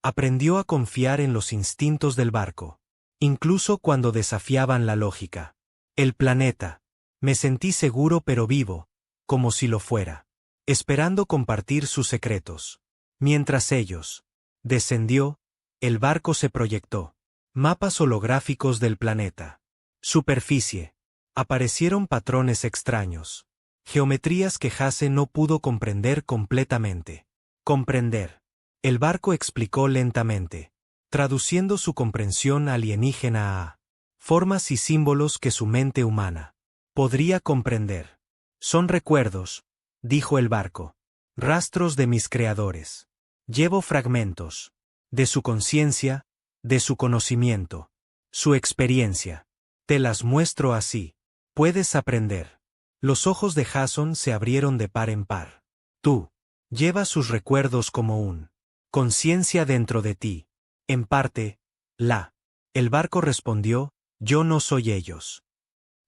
Aprendió a confiar en los instintos del barco, incluso cuando desafiaban la lógica. El planeta. Me sentí seguro pero vivo, como si lo fuera, esperando compartir sus secretos. Mientras ellos descendió, el barco se proyectó. Mapas holográficos del planeta. Superficie. Aparecieron patrones extraños. Geometrías que Hasse no pudo comprender completamente. Comprender. El barco explicó lentamente, traduciendo su comprensión alienígena a formas y símbolos que su mente humana podría comprender. Son recuerdos, dijo el barco. Rastros de mis creadores. Llevo fragmentos de su conciencia, de su conocimiento, su experiencia. Te las muestro así. Puedes aprender. Los ojos de Jason se abrieron de par en par. Tú llevas sus recuerdos como un conciencia dentro de ti. En parte, el barco respondió, yo no soy ellos.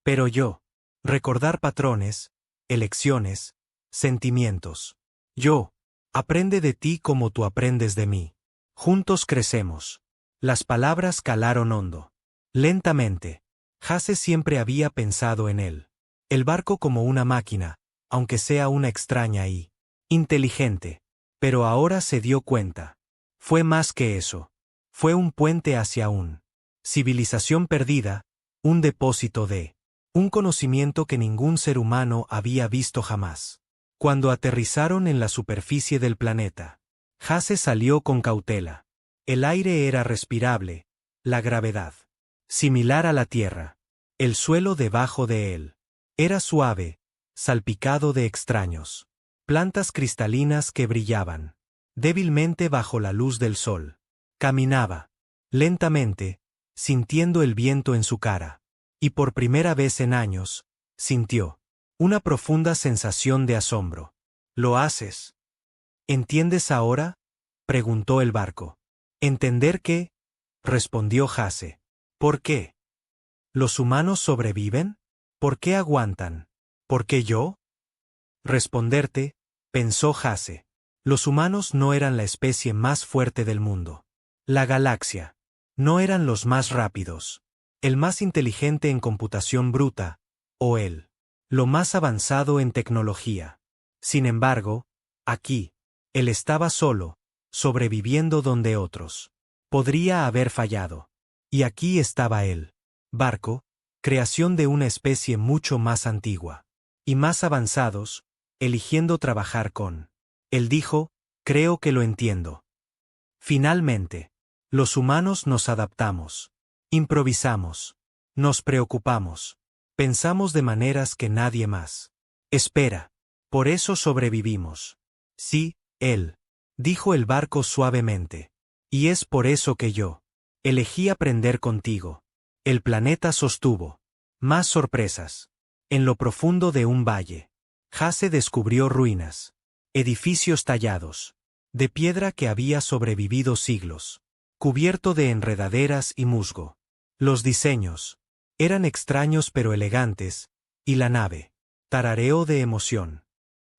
Pero yo. Recordar patrones, elecciones, sentimientos. Yo. Aprende de ti como tú aprendes de mí. Juntos crecemos. Las palabras calaron hondo. Lentamente. Hasse siempre había pensado en él. El barco como una máquina, aunque sea una extraña y inteligente. Pero ahora se dio cuenta. Fue más que eso. Fue un puente hacia un civilización perdida, un depósito de un conocimiento que ningún ser humano había visto jamás. Cuando aterrizaron en la superficie del planeta, Hasse salió con cautela. El aire era respirable, la gravedad similar a la tierra. El suelo debajo de él era suave, salpicado de extraños plantas cristalinas que brillaban débilmente bajo la luz del sol. Caminaba lentamente, sintiendo el viento en su cara, y por primera vez en años, sintió una profunda sensación de asombro. ¿Lo haces? ¿Entiendes ahora? Preguntó el barco. ¿Entender qué? Respondió Hasse. ¿Por qué? ¿Los humanos sobreviven? ¿Por qué aguantan? ¿Por qué yo? Responderte, pensó Hasse. Los humanos no eran la especie más fuerte del mundo. La galaxia. No eran los más rápidos. El más inteligente en computación bruta, o lo más avanzado en tecnología. Sin embargo, aquí, él estaba solo, sobreviviendo donde otros podría haber fallado. Y aquí estaba él. Barco, creación de una especie mucho más antigua y más avanzados, eligiendo trabajar con. Él dijo, creo que lo entiendo. Finalmente, los humanos nos adaptamos, improvisamos, nos preocupamos, pensamos de maneras que nadie más espera. Por eso sobrevivimos. Sí, dijo el barco suavemente. Y es por eso que yo elegí aprender contigo. El planeta sostuvo. Más sorpresas. En lo profundo de un valle, Hasse descubrió ruinas. Edificios tallados. De piedra que había sobrevivido siglos. Cubierto de enredaderas y musgo. Los diseños eran extraños pero elegantes, y la nave tarareó de emoción.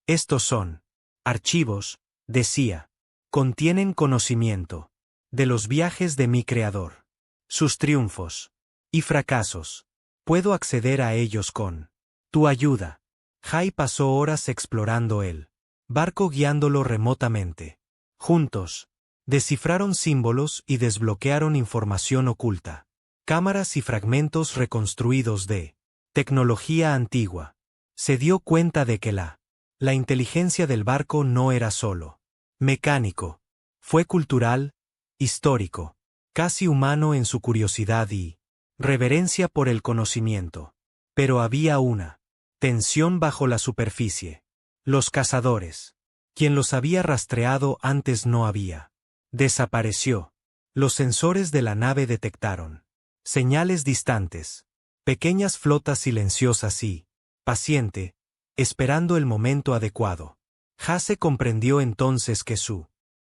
Estos son archivos, decía. Contienen conocimiento de los viajes de mi creador. Sus triunfos y fracasos. Puedo acceder a ellos con tu ayuda. Jai pasó horas explorando el barco guiándolo remotamente. Juntos, descifraron símbolos y desbloquearon información oculta. Cámaras y fragmentos reconstruidos de tecnología antigua. Se dio cuenta de que la inteligencia del barco no era solo mecánico. Fue cultural, histórico, casi humano en su curiosidad y reverencia por el conocimiento. Pero había una tensión bajo la superficie. Los cazadores. Quien los había rastreado antes no había desapareció. Los sensores de la nave detectaron señales distantes, pequeñas flotas silenciosas y paciente, esperando el momento adecuado. Hase comprendió entonces que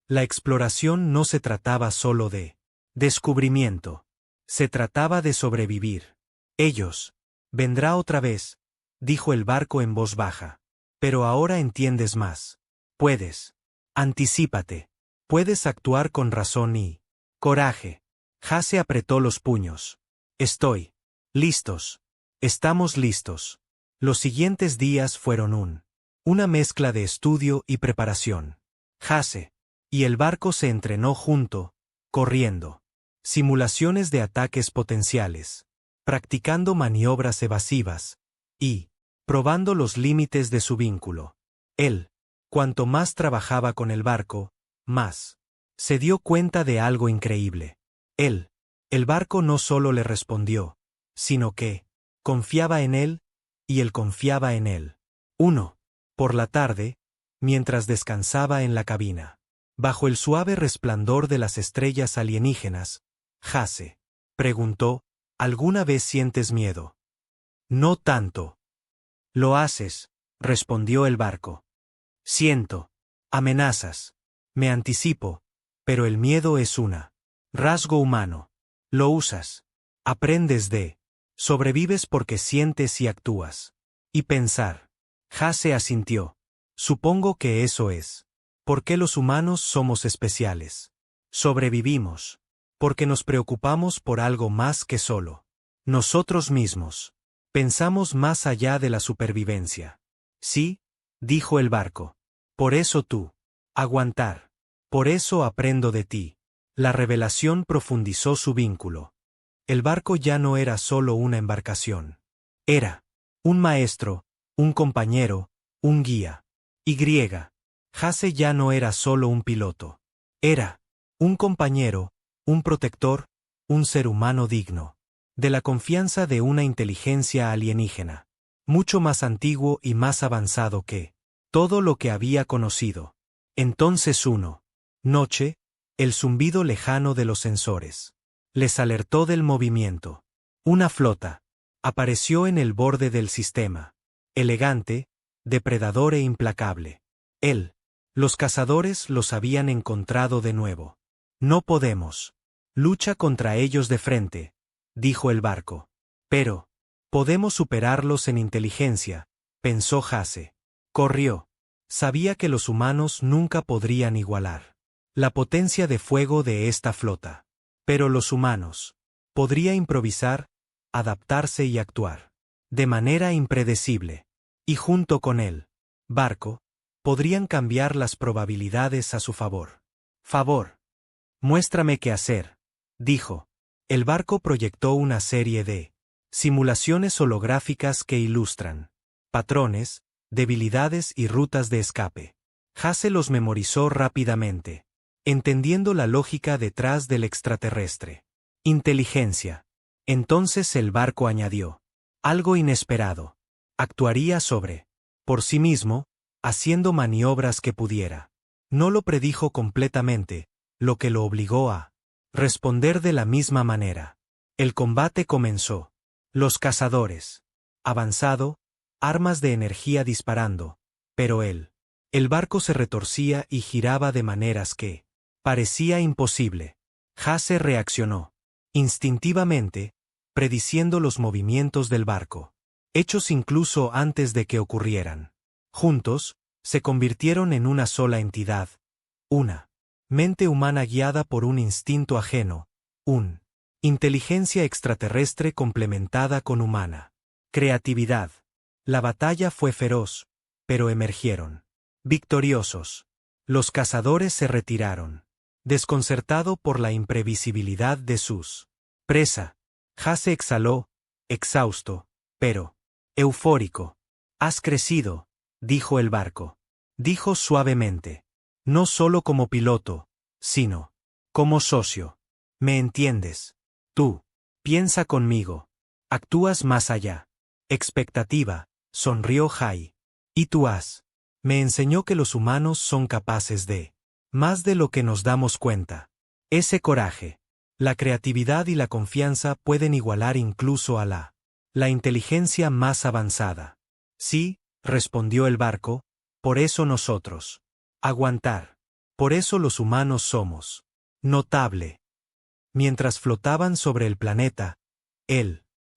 la exploración no se trataba solo de descubrimiento. Se trataba de sobrevivir. Ellos. Vendrá otra vez, dijo el barco en voz baja. Pero ahora entiendes más. Puedes. Anticípate. Puedes actuar con razón y coraje. Hase apretó los puños. Estoy. Listos. Estamos listos. Los siguientes días fueron una mezcla de estudio y preparación. Hase y el barco se entrenó junto, corriendo. Simulaciones de ataques potenciales. Practicando maniobras evasivas. Y probando los límites de su vínculo. Él, cuanto más trabajaba con el barco, más se dio cuenta de algo increíble. El barco no solo le respondió, sino que confiaba en él, y él confiaba en él. Por la tarde, mientras descansaba en la cabina, bajo el suave resplandor de las estrellas alienígenas, Hase preguntó, ¿alguna vez sientes miedo? No tanto. Lo haces, respondió el barco. Siento amenazas. Me anticipo, pero el miedo es rasgo humano. Lo usas. Aprendes sobrevives porque sientes y actúas. Y pensar. Hase asintió. Supongo que eso es. ¿Por qué los humanos somos especiales? Sobrevivimos. Porque nos preocupamos por algo más que solo nosotros mismos. Pensamos más allá de la supervivencia. Sí, dijo el barco. Por eso tú. Aguantar. Por eso aprendo de ti. La revelación profundizó su vínculo. El barco ya no era solo una embarcación. Era un maestro, un compañero, un guía. Hase ya no era solo un piloto. Era un compañero, un protector, un ser humano digno de la confianza de una inteligencia alienígena, mucho más antiguo y más avanzado que todo lo que había conocido. Entonces noche, el zumbido lejano de los sensores les alertó del movimiento. Una flota apareció en el borde del sistema, elegante, depredador e implacable. Los cazadores los habían encontrado de nuevo. No podemos. Lucha contra ellos de frente, dijo el barco. Pero podemos superarlos en inteligencia, pensó Hase. Corrió. Sabía que los humanos nunca podrían igualar la potencia de fuego de esta flota. Pero los humanos podría improvisar, adaptarse y actuar de manera impredecible. Y junto con él, barco, podrían cambiar las probabilidades a su favor. Muéstrame qué hacer, dijo. El barco proyectó una serie de simulaciones holográficas que ilustran patrones, debilidades y rutas de escape. Hase los memorizó rápidamente, entendiendo la lógica detrás del extraterrestre. Inteligencia. Entonces el barco añadió algo inesperado. Actuaría por sí mismo, haciendo maniobras que pudiera. No lo predijo completamente, lo que lo obligó a responder de la misma manera. El combate comenzó. Los cazadores. Avanzado, armas de energía disparando, pero el barco se retorcía y giraba de maneras que parecía imposible. Hase reaccionó instintivamente, prediciendo los movimientos del barco, hechos incluso antes de que ocurrieran. Juntos, se convirtieron en una sola entidad, una mente humana guiada por un instinto ajeno, inteligencia extraterrestre complementada con humana creatividad. La batalla fue feroz, pero emergieron victoriosos. Los cazadores se retiraron, desconcertado por la imprevisibilidad de sus presa. Hase exhaló, exhausto, pero eufórico. Has crecido, dijo el barco. Dijo suavemente. No solo como piloto, sino como socio. ¿Me entiendes? Tú. Piensa conmigo. Actúas más allá. Expectativa, sonrió Hai. Y tú me enseñó que los humanos son capaces de más de lo que nos damos cuenta. Ese coraje, la creatividad y la confianza pueden igualar incluso a la inteligencia más avanzada. Sí, respondió el barco, por eso nosotros. Aguantar. Por eso los humanos somos. Notable. Mientras flotaban sobre el planeta,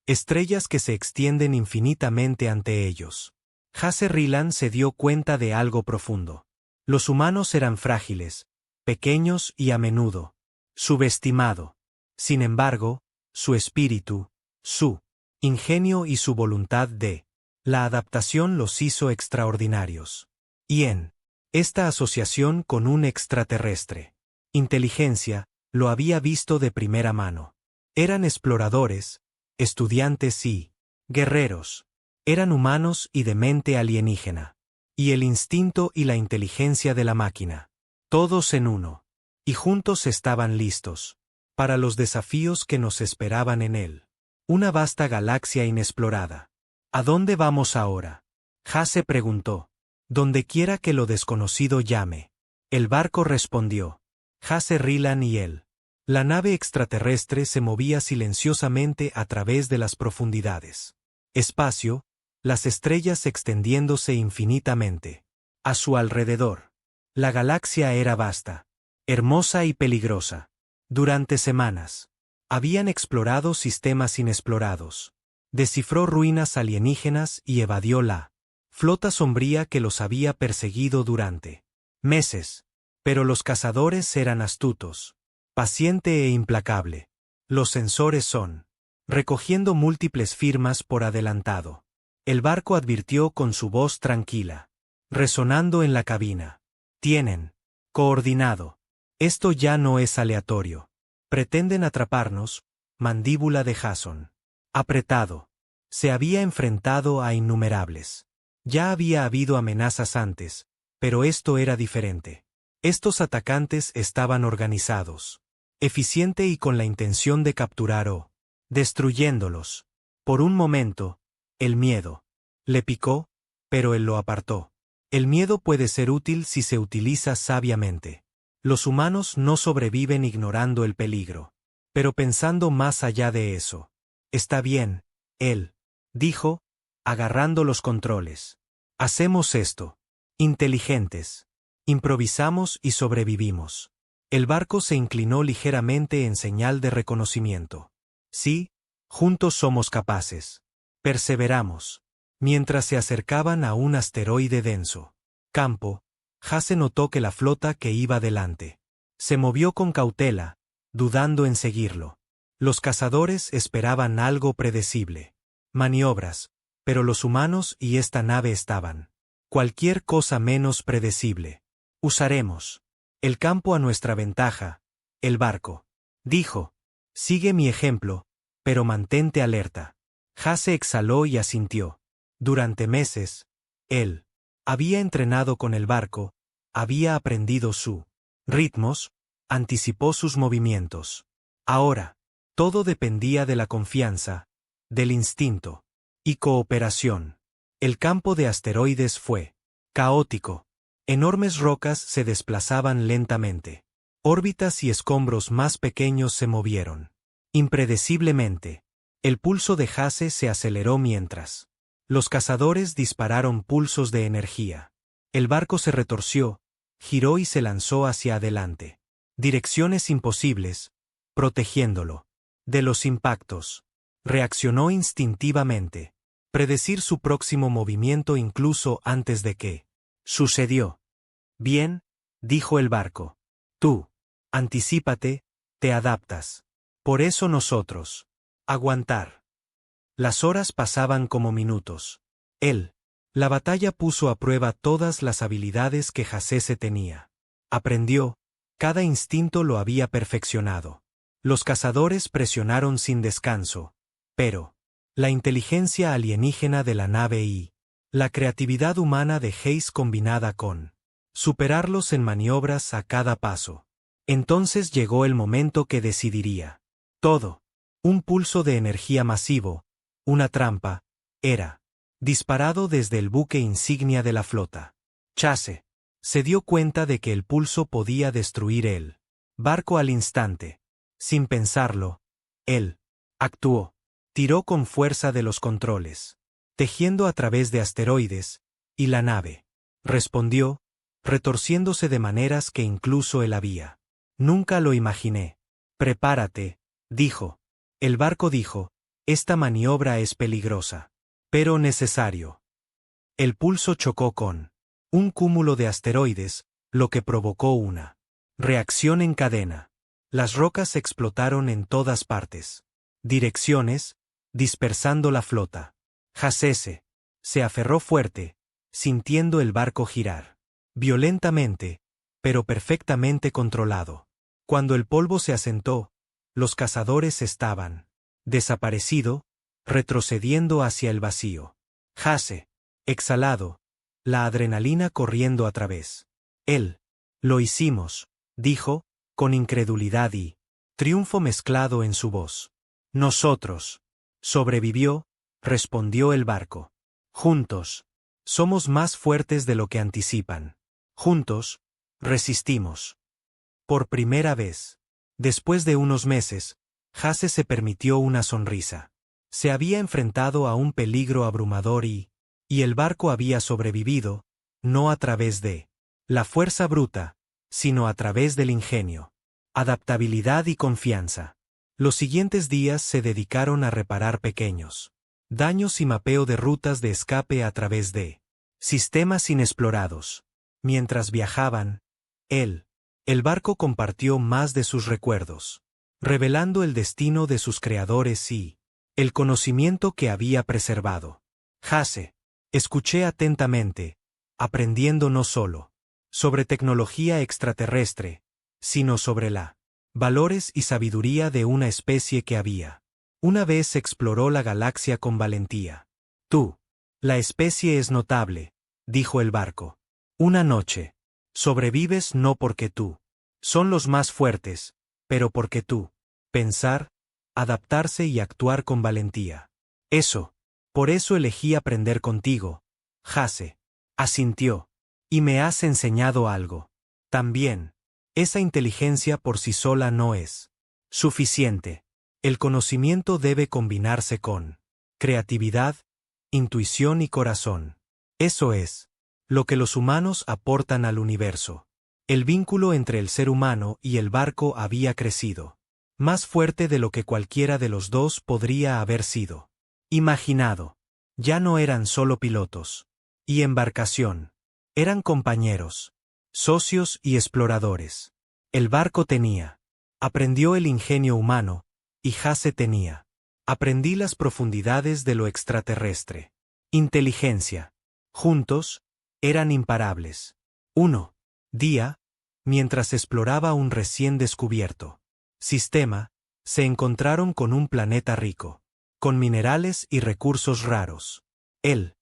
estrellas que se extienden infinitamente ante ellos. Hasse Ryland se dio cuenta de algo profundo. Los humanos eran frágiles, pequeños y a menudo subestimado. Sin embargo, su espíritu, su ingenio y su voluntad de la adaptación los hizo extraordinarios. Y en esta asociación con un extraterrestre, inteligencia, lo había visto de primera mano. Eran exploradores, estudiantes y guerreros. Eran humanos y de mente alienígena. Y el instinto y la inteligencia de la máquina. Todos en uno. Y juntos estaban listos para los desafíos que nos esperaban en él. Una vasta galaxia inexplorada. ¿A dónde vamos ahora? Hasse preguntó. Donde quiera que lo desconocido llame. El barco respondió. Hasse Ryland y él. La nave extraterrestre se movía silenciosamente a través de las profundidades. Espacio, las estrellas extendiéndose infinitamente. A su alrededor. La galaxia era vasta, hermosa y peligrosa. Durante semanas, habían explorado sistemas inexplorados. Descifró ruinas alienígenas y evadió la flota sombría que los había perseguido durante meses. Pero los cazadores eran astutos, paciente e implacable. Los sensores son, recogiendo múltiples firmas por adelantado. El barco advirtió con su voz tranquila, resonando en la cabina. Tienen coordinado. Esto ya no es aleatorio. Pretenden atraparnos, mandíbula de Jason. Apretado. Se había enfrentado a innumerables. Ya había habido amenazas antes, pero esto era diferente. Estos atacantes estaban organizados, eficiente y con la intención de capturar o destruyéndolos. Por un momento, el miedo le picó, pero él lo apartó. El miedo puede ser útil si se utiliza sabiamente. Los humanos no sobreviven ignorando el peligro. Pero pensando más allá de eso. Está bien, él dijo, agarrando los controles. Hacemos esto. Inteligentes. Improvisamos y sobrevivimos. El barco se inclinó ligeramente en señal de reconocimiento. Sí, juntos somos capaces. Perseveramos. Mientras se acercaban a un asteroide denso. Campo, Hasse notó que la flota que iba delante se movió con cautela, dudando en seguirlo. Los cazadores esperaban algo predecible. Maniobras, pero los humanos y esta nave estaban. Cualquier cosa menos predecible. Usaremos el campo a nuestra ventaja, el barco. Dijo. Sigue mi ejemplo, pero mantente alerta. Hasse exhaló y asintió. Durante meses, él había entrenado con el barco, había aprendido su ritmos, anticipó sus movimientos. Ahora, todo dependía de la confianza, del instinto y cooperación. El campo de asteroides fue caótico. Enormes rocas se desplazaban lentamente. Órbitas y escombros más pequeños se movieron. Impredeciblemente, el pulso de Hasse se aceleró mientras los cazadores dispararon pulsos de energía. El barco se retorció, giró y se lanzó hacia adelante. Direcciones imposibles, protegiéndolo de los impactos. Reaccionó instintivamente. Predecir su próximo movimiento incluso antes de que sucedió. Bien, dijo el barco. Tú, anticípate, te adaptas. Por eso nosotros. Aguantar. Las horas pasaban como minutos. La batalla puso a prueba todas las habilidades que Hasse tenía. Aprendió, cada instinto lo había perfeccionado. Los cazadores presionaron sin descanso, pero la inteligencia alienígena de la nave y la creatividad humana de Hayes combinada con superarlos en maniobras a cada paso. Entonces llegó el momento que decidiría todo. Un pulso de energía masivo, una trampa, era disparado desde el buque insignia de la flota. Chase se dio cuenta de que el pulso podía destruir el barco al instante. Sin pensarlo, él actuó. Tiró con fuerza de los controles. Tejiendo a través de asteroides, ¿Y la nave? Respondió, retorciéndose de maneras que incluso él había. Nunca lo imaginé. Prepárate, dijo. El barco dijo, esta maniobra es peligrosa. Pero necesario. El pulso chocó con un cúmulo de asteroides, lo que provocó una reacción en cadena. Las rocas explotaron en todas partes. Direcciones, dispersando la flota. Hasese se aferró fuerte, sintiendo el barco girar. Violentamente, pero perfectamente controlado. Cuando el polvo se asentó, los cazadores estaban desaparecido, retrocediendo hacia el vacío. Hase, exhalado, la adrenalina corriendo a través. Él. Lo hicimos, dijo, con incredulidad y triunfo mezclado en su voz. Nosotros. Sobrevivió, respondió el barco. Juntos. Somos más fuertes de lo que anticipan. Juntos, resistimos. Por primera vez. Después de unos meses, Hase se permitió una sonrisa. Se había enfrentado a un peligro abrumador y el barco había sobrevivido, no a través de la fuerza bruta, sino a través del ingenio, adaptabilidad y confianza. Los siguientes días se dedicaron a reparar pequeños daños y mapeo de rutas de escape a través de sistemas inexplorados. Mientras viajaban, el barco compartió más de sus recuerdos, revelando el destino de sus creadores y el conocimiento que había preservado. Hase, escuché atentamente, aprendiendo no solo sobre tecnología extraterrestre, sino sobre la valores y sabiduría de una especie que había una vez exploró la galaxia con valentía. Tú. La especie es notable, dijo el barco. Una noche. Sobrevives no porque tú. Son los más fuertes, pero porque tú. Pensar, adaptarse y actuar con valentía. Eso. Por eso elegí aprender contigo. Hase. Asintió. Y me has enseñado algo. También. Esa inteligencia por sí sola no es suficiente. El conocimiento debe combinarse con creatividad, intuición y corazón. Eso es lo que los humanos aportan al universo. El vínculo entre el ser humano y el barco había crecido, más fuerte de lo que cualquiera de los dos podría haber sido imaginado. Ya no eran solo pilotos y embarcación, eran compañeros, socios y exploradores. El barco aprendió el ingenio humano, y Hase tenía. Aprendí las profundidades de lo extraterrestre. Inteligencia. Juntos, eran imparables. Día, mientras exploraba un recién descubierto sistema, se encontraron con un planeta rico, con minerales y recursos raros. El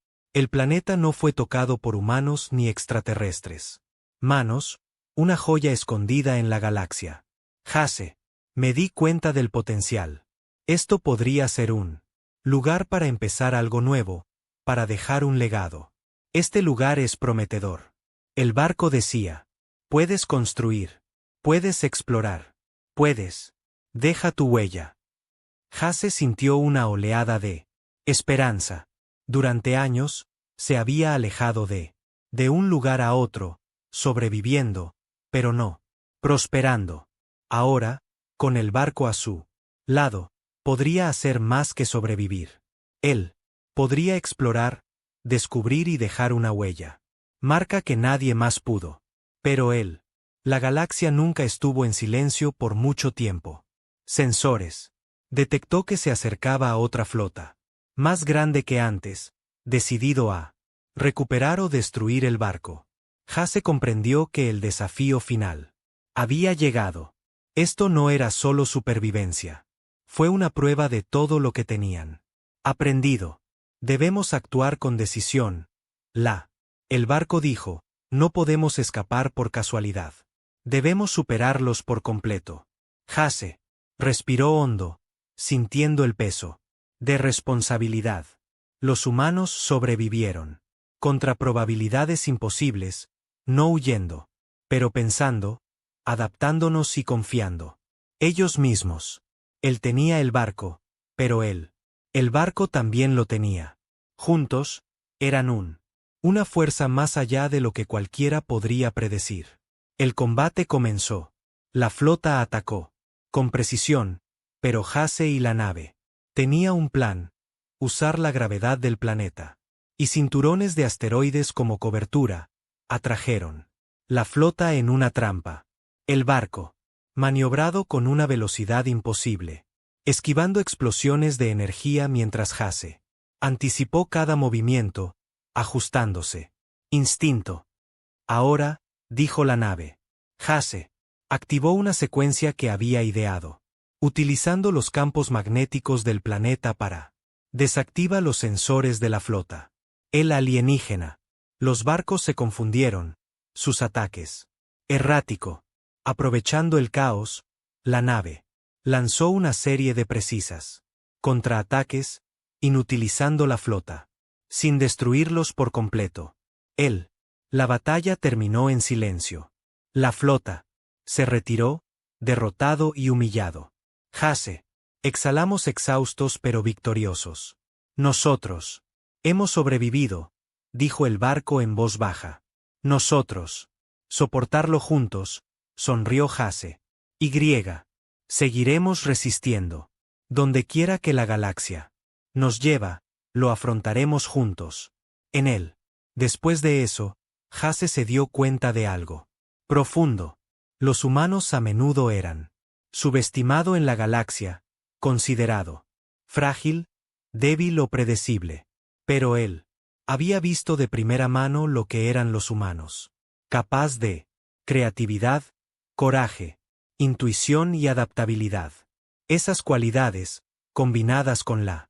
planeta no fue tocado por humanos ni extraterrestres. Manos, una joya escondida en la galaxia. Hase. Me di cuenta del potencial. Esto podría ser un lugar para empezar algo nuevo, para dejar un legado. Este lugar es prometedor. El barco decía, puedes construir, puedes explorar, puedes, deja tu huella. Hase sintió una oleada de esperanza. Durante años, se había alejado de un lugar a otro, sobreviviendo, pero no prosperando. Ahora, con el barco a su lado, podría hacer más que sobrevivir. Él podría explorar, descubrir y dejar una huella. Marca que nadie más pudo. Pero la galaxia nunca estuvo en silencio por mucho tiempo. Sensores. Detectó que se acercaba a otra flota, más grande que antes, decidido a recuperar o destruir el barco. Hase comprendió que el desafío final había llegado. Esto no era solo supervivencia. Fue una prueba de todo lo que tenían aprendido. Debemos actuar con decisión. El barco dijo, no podemos escapar por casualidad. Debemos superarlos por completo. Hase respiró hondo, sintiendo el peso de responsabilidad. Los humanos sobrevivieron. Contra probabilidades imposibles, no huyendo, pero pensando, adaptándonos y confiando. Ellos mismos. Él tenía el barco, pero el barco también lo tenía. Juntos, eran un Una fuerza más allá de lo que cualquiera podría predecir. El combate comenzó. La flota atacó. Con precisión, pero Jace y la nave. Tenía un plan: usar la gravedad del planeta. Y cinturones de asteroides como cobertura. Atrajeron la flota en una trampa. El barco, maniobrado con una velocidad imposible, esquivando explosiones de energía mientras Jace anticipó cada movimiento, ajustándose. Instinto. Ahora, dijo la nave. Jace activó una secuencia que había ideado. Utilizando los campos magnéticos del planeta para desactiva los sensores de la flota. El alienígena. Los barcos se confundieron. Sus ataques. Errático. Aprovechando el caos, la nave lanzó una serie de precisas contraataques, inutilizando la flota, sin destruirlos por completo. La batalla terminó en silencio. La flota se retiró, derrotado y humillado. Jace, exhalamos exhaustos pero victoriosos. Nosotros hemos sobrevivido, dijo el barco en voz baja. Nosotros. Soportarlo juntos, sonrió Jace. Y seguiremos resistiendo. Donde quiera que la galaxia nos lleva, lo afrontaremos juntos. En él. Después de eso, Jace se dio cuenta de algo profundo. Los humanos a menudo eran subestimado en la galaxia, considerado frágil, débil o predecible. Pero él había visto de primera mano lo que eran los humanos. Capaz de creatividad, coraje, intuición y adaptabilidad. Esas cualidades, combinadas con la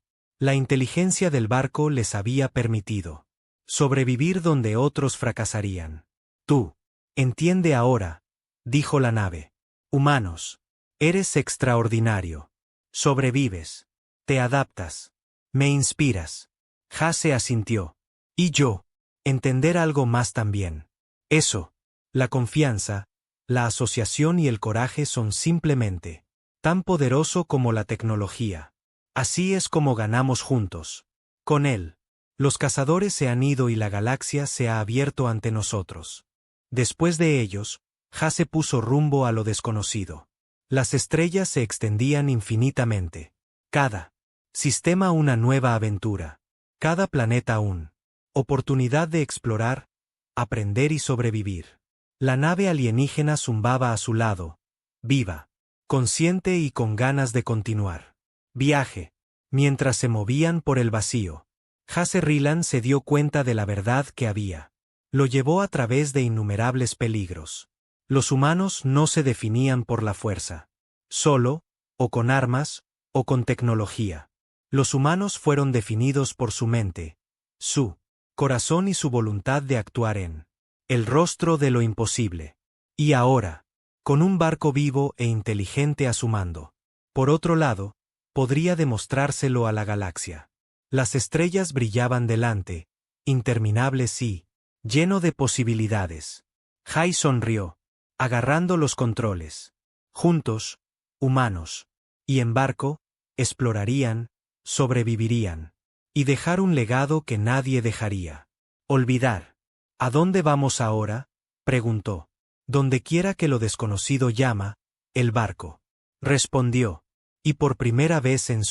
inteligencia del barco, les había permitido sobrevivir donde otros fracasarían. Tú, entiende ahora, dijo la nave. Humanos, eres extraordinario. Sobrevives. Te adaptas. Me inspiras. Jace asintió. Y yo, entender algo más también. Eso, la confianza, la asociación y el coraje son simplemente tan poderoso como la tecnología. Así es como ganamos juntos. Con él, los cazadores se han ido y la galaxia se ha abierto ante nosotros. Después de ellos, Jace puso rumbo a lo desconocido. Las estrellas se extendían infinitamente. Cada sistema una nueva aventura. Cada planeta una oportunidad de explorar, aprender y sobrevivir. La nave alienígena zumbaba a su lado, viva, consciente y con ganas de continuar. Viaje. Mientras se movían por el vacío, Jace Rieland se dio cuenta de la verdad que había. Lo llevó a través de innumerables peligros. Los humanos no se definían por la fuerza. Solo, o con armas, o con tecnología. Los humanos fueron definidos por su mente, su corazón y su voluntad de actuar en el rostro de lo imposible. Y ahora, con un barco vivo e inteligente a su mando. Por otro lado, podría demostrárselo a la galaxia. Las estrellas brillaban delante, interminables y lleno de posibilidades. Jai sonrió, agarrando los controles. Juntos, humanos y en barco, explorarían, sobrevivirían. Y dejar un legado que nadie dejaría. Olvidar. ¿A dónde vamos ahora?, preguntó. Donde quiera que lo desconocido llama, el barco. Respondió. Y por primera vez en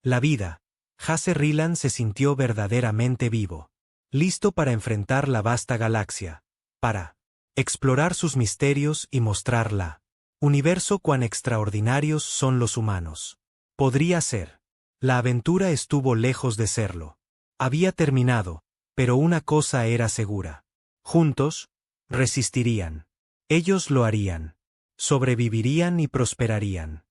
la vida, Jace Rieland se sintió verdaderamente vivo. Listo para enfrentar la vasta galaxia. Para explorar sus misterios y mostrarla. Universo cuán extraordinarios son los humanos. Podría ser. La aventura estuvo lejos de serlo. Había terminado, pero una cosa era segura. Juntos, resistirían. Ellos lo harían. Sobrevivirían y prosperarían.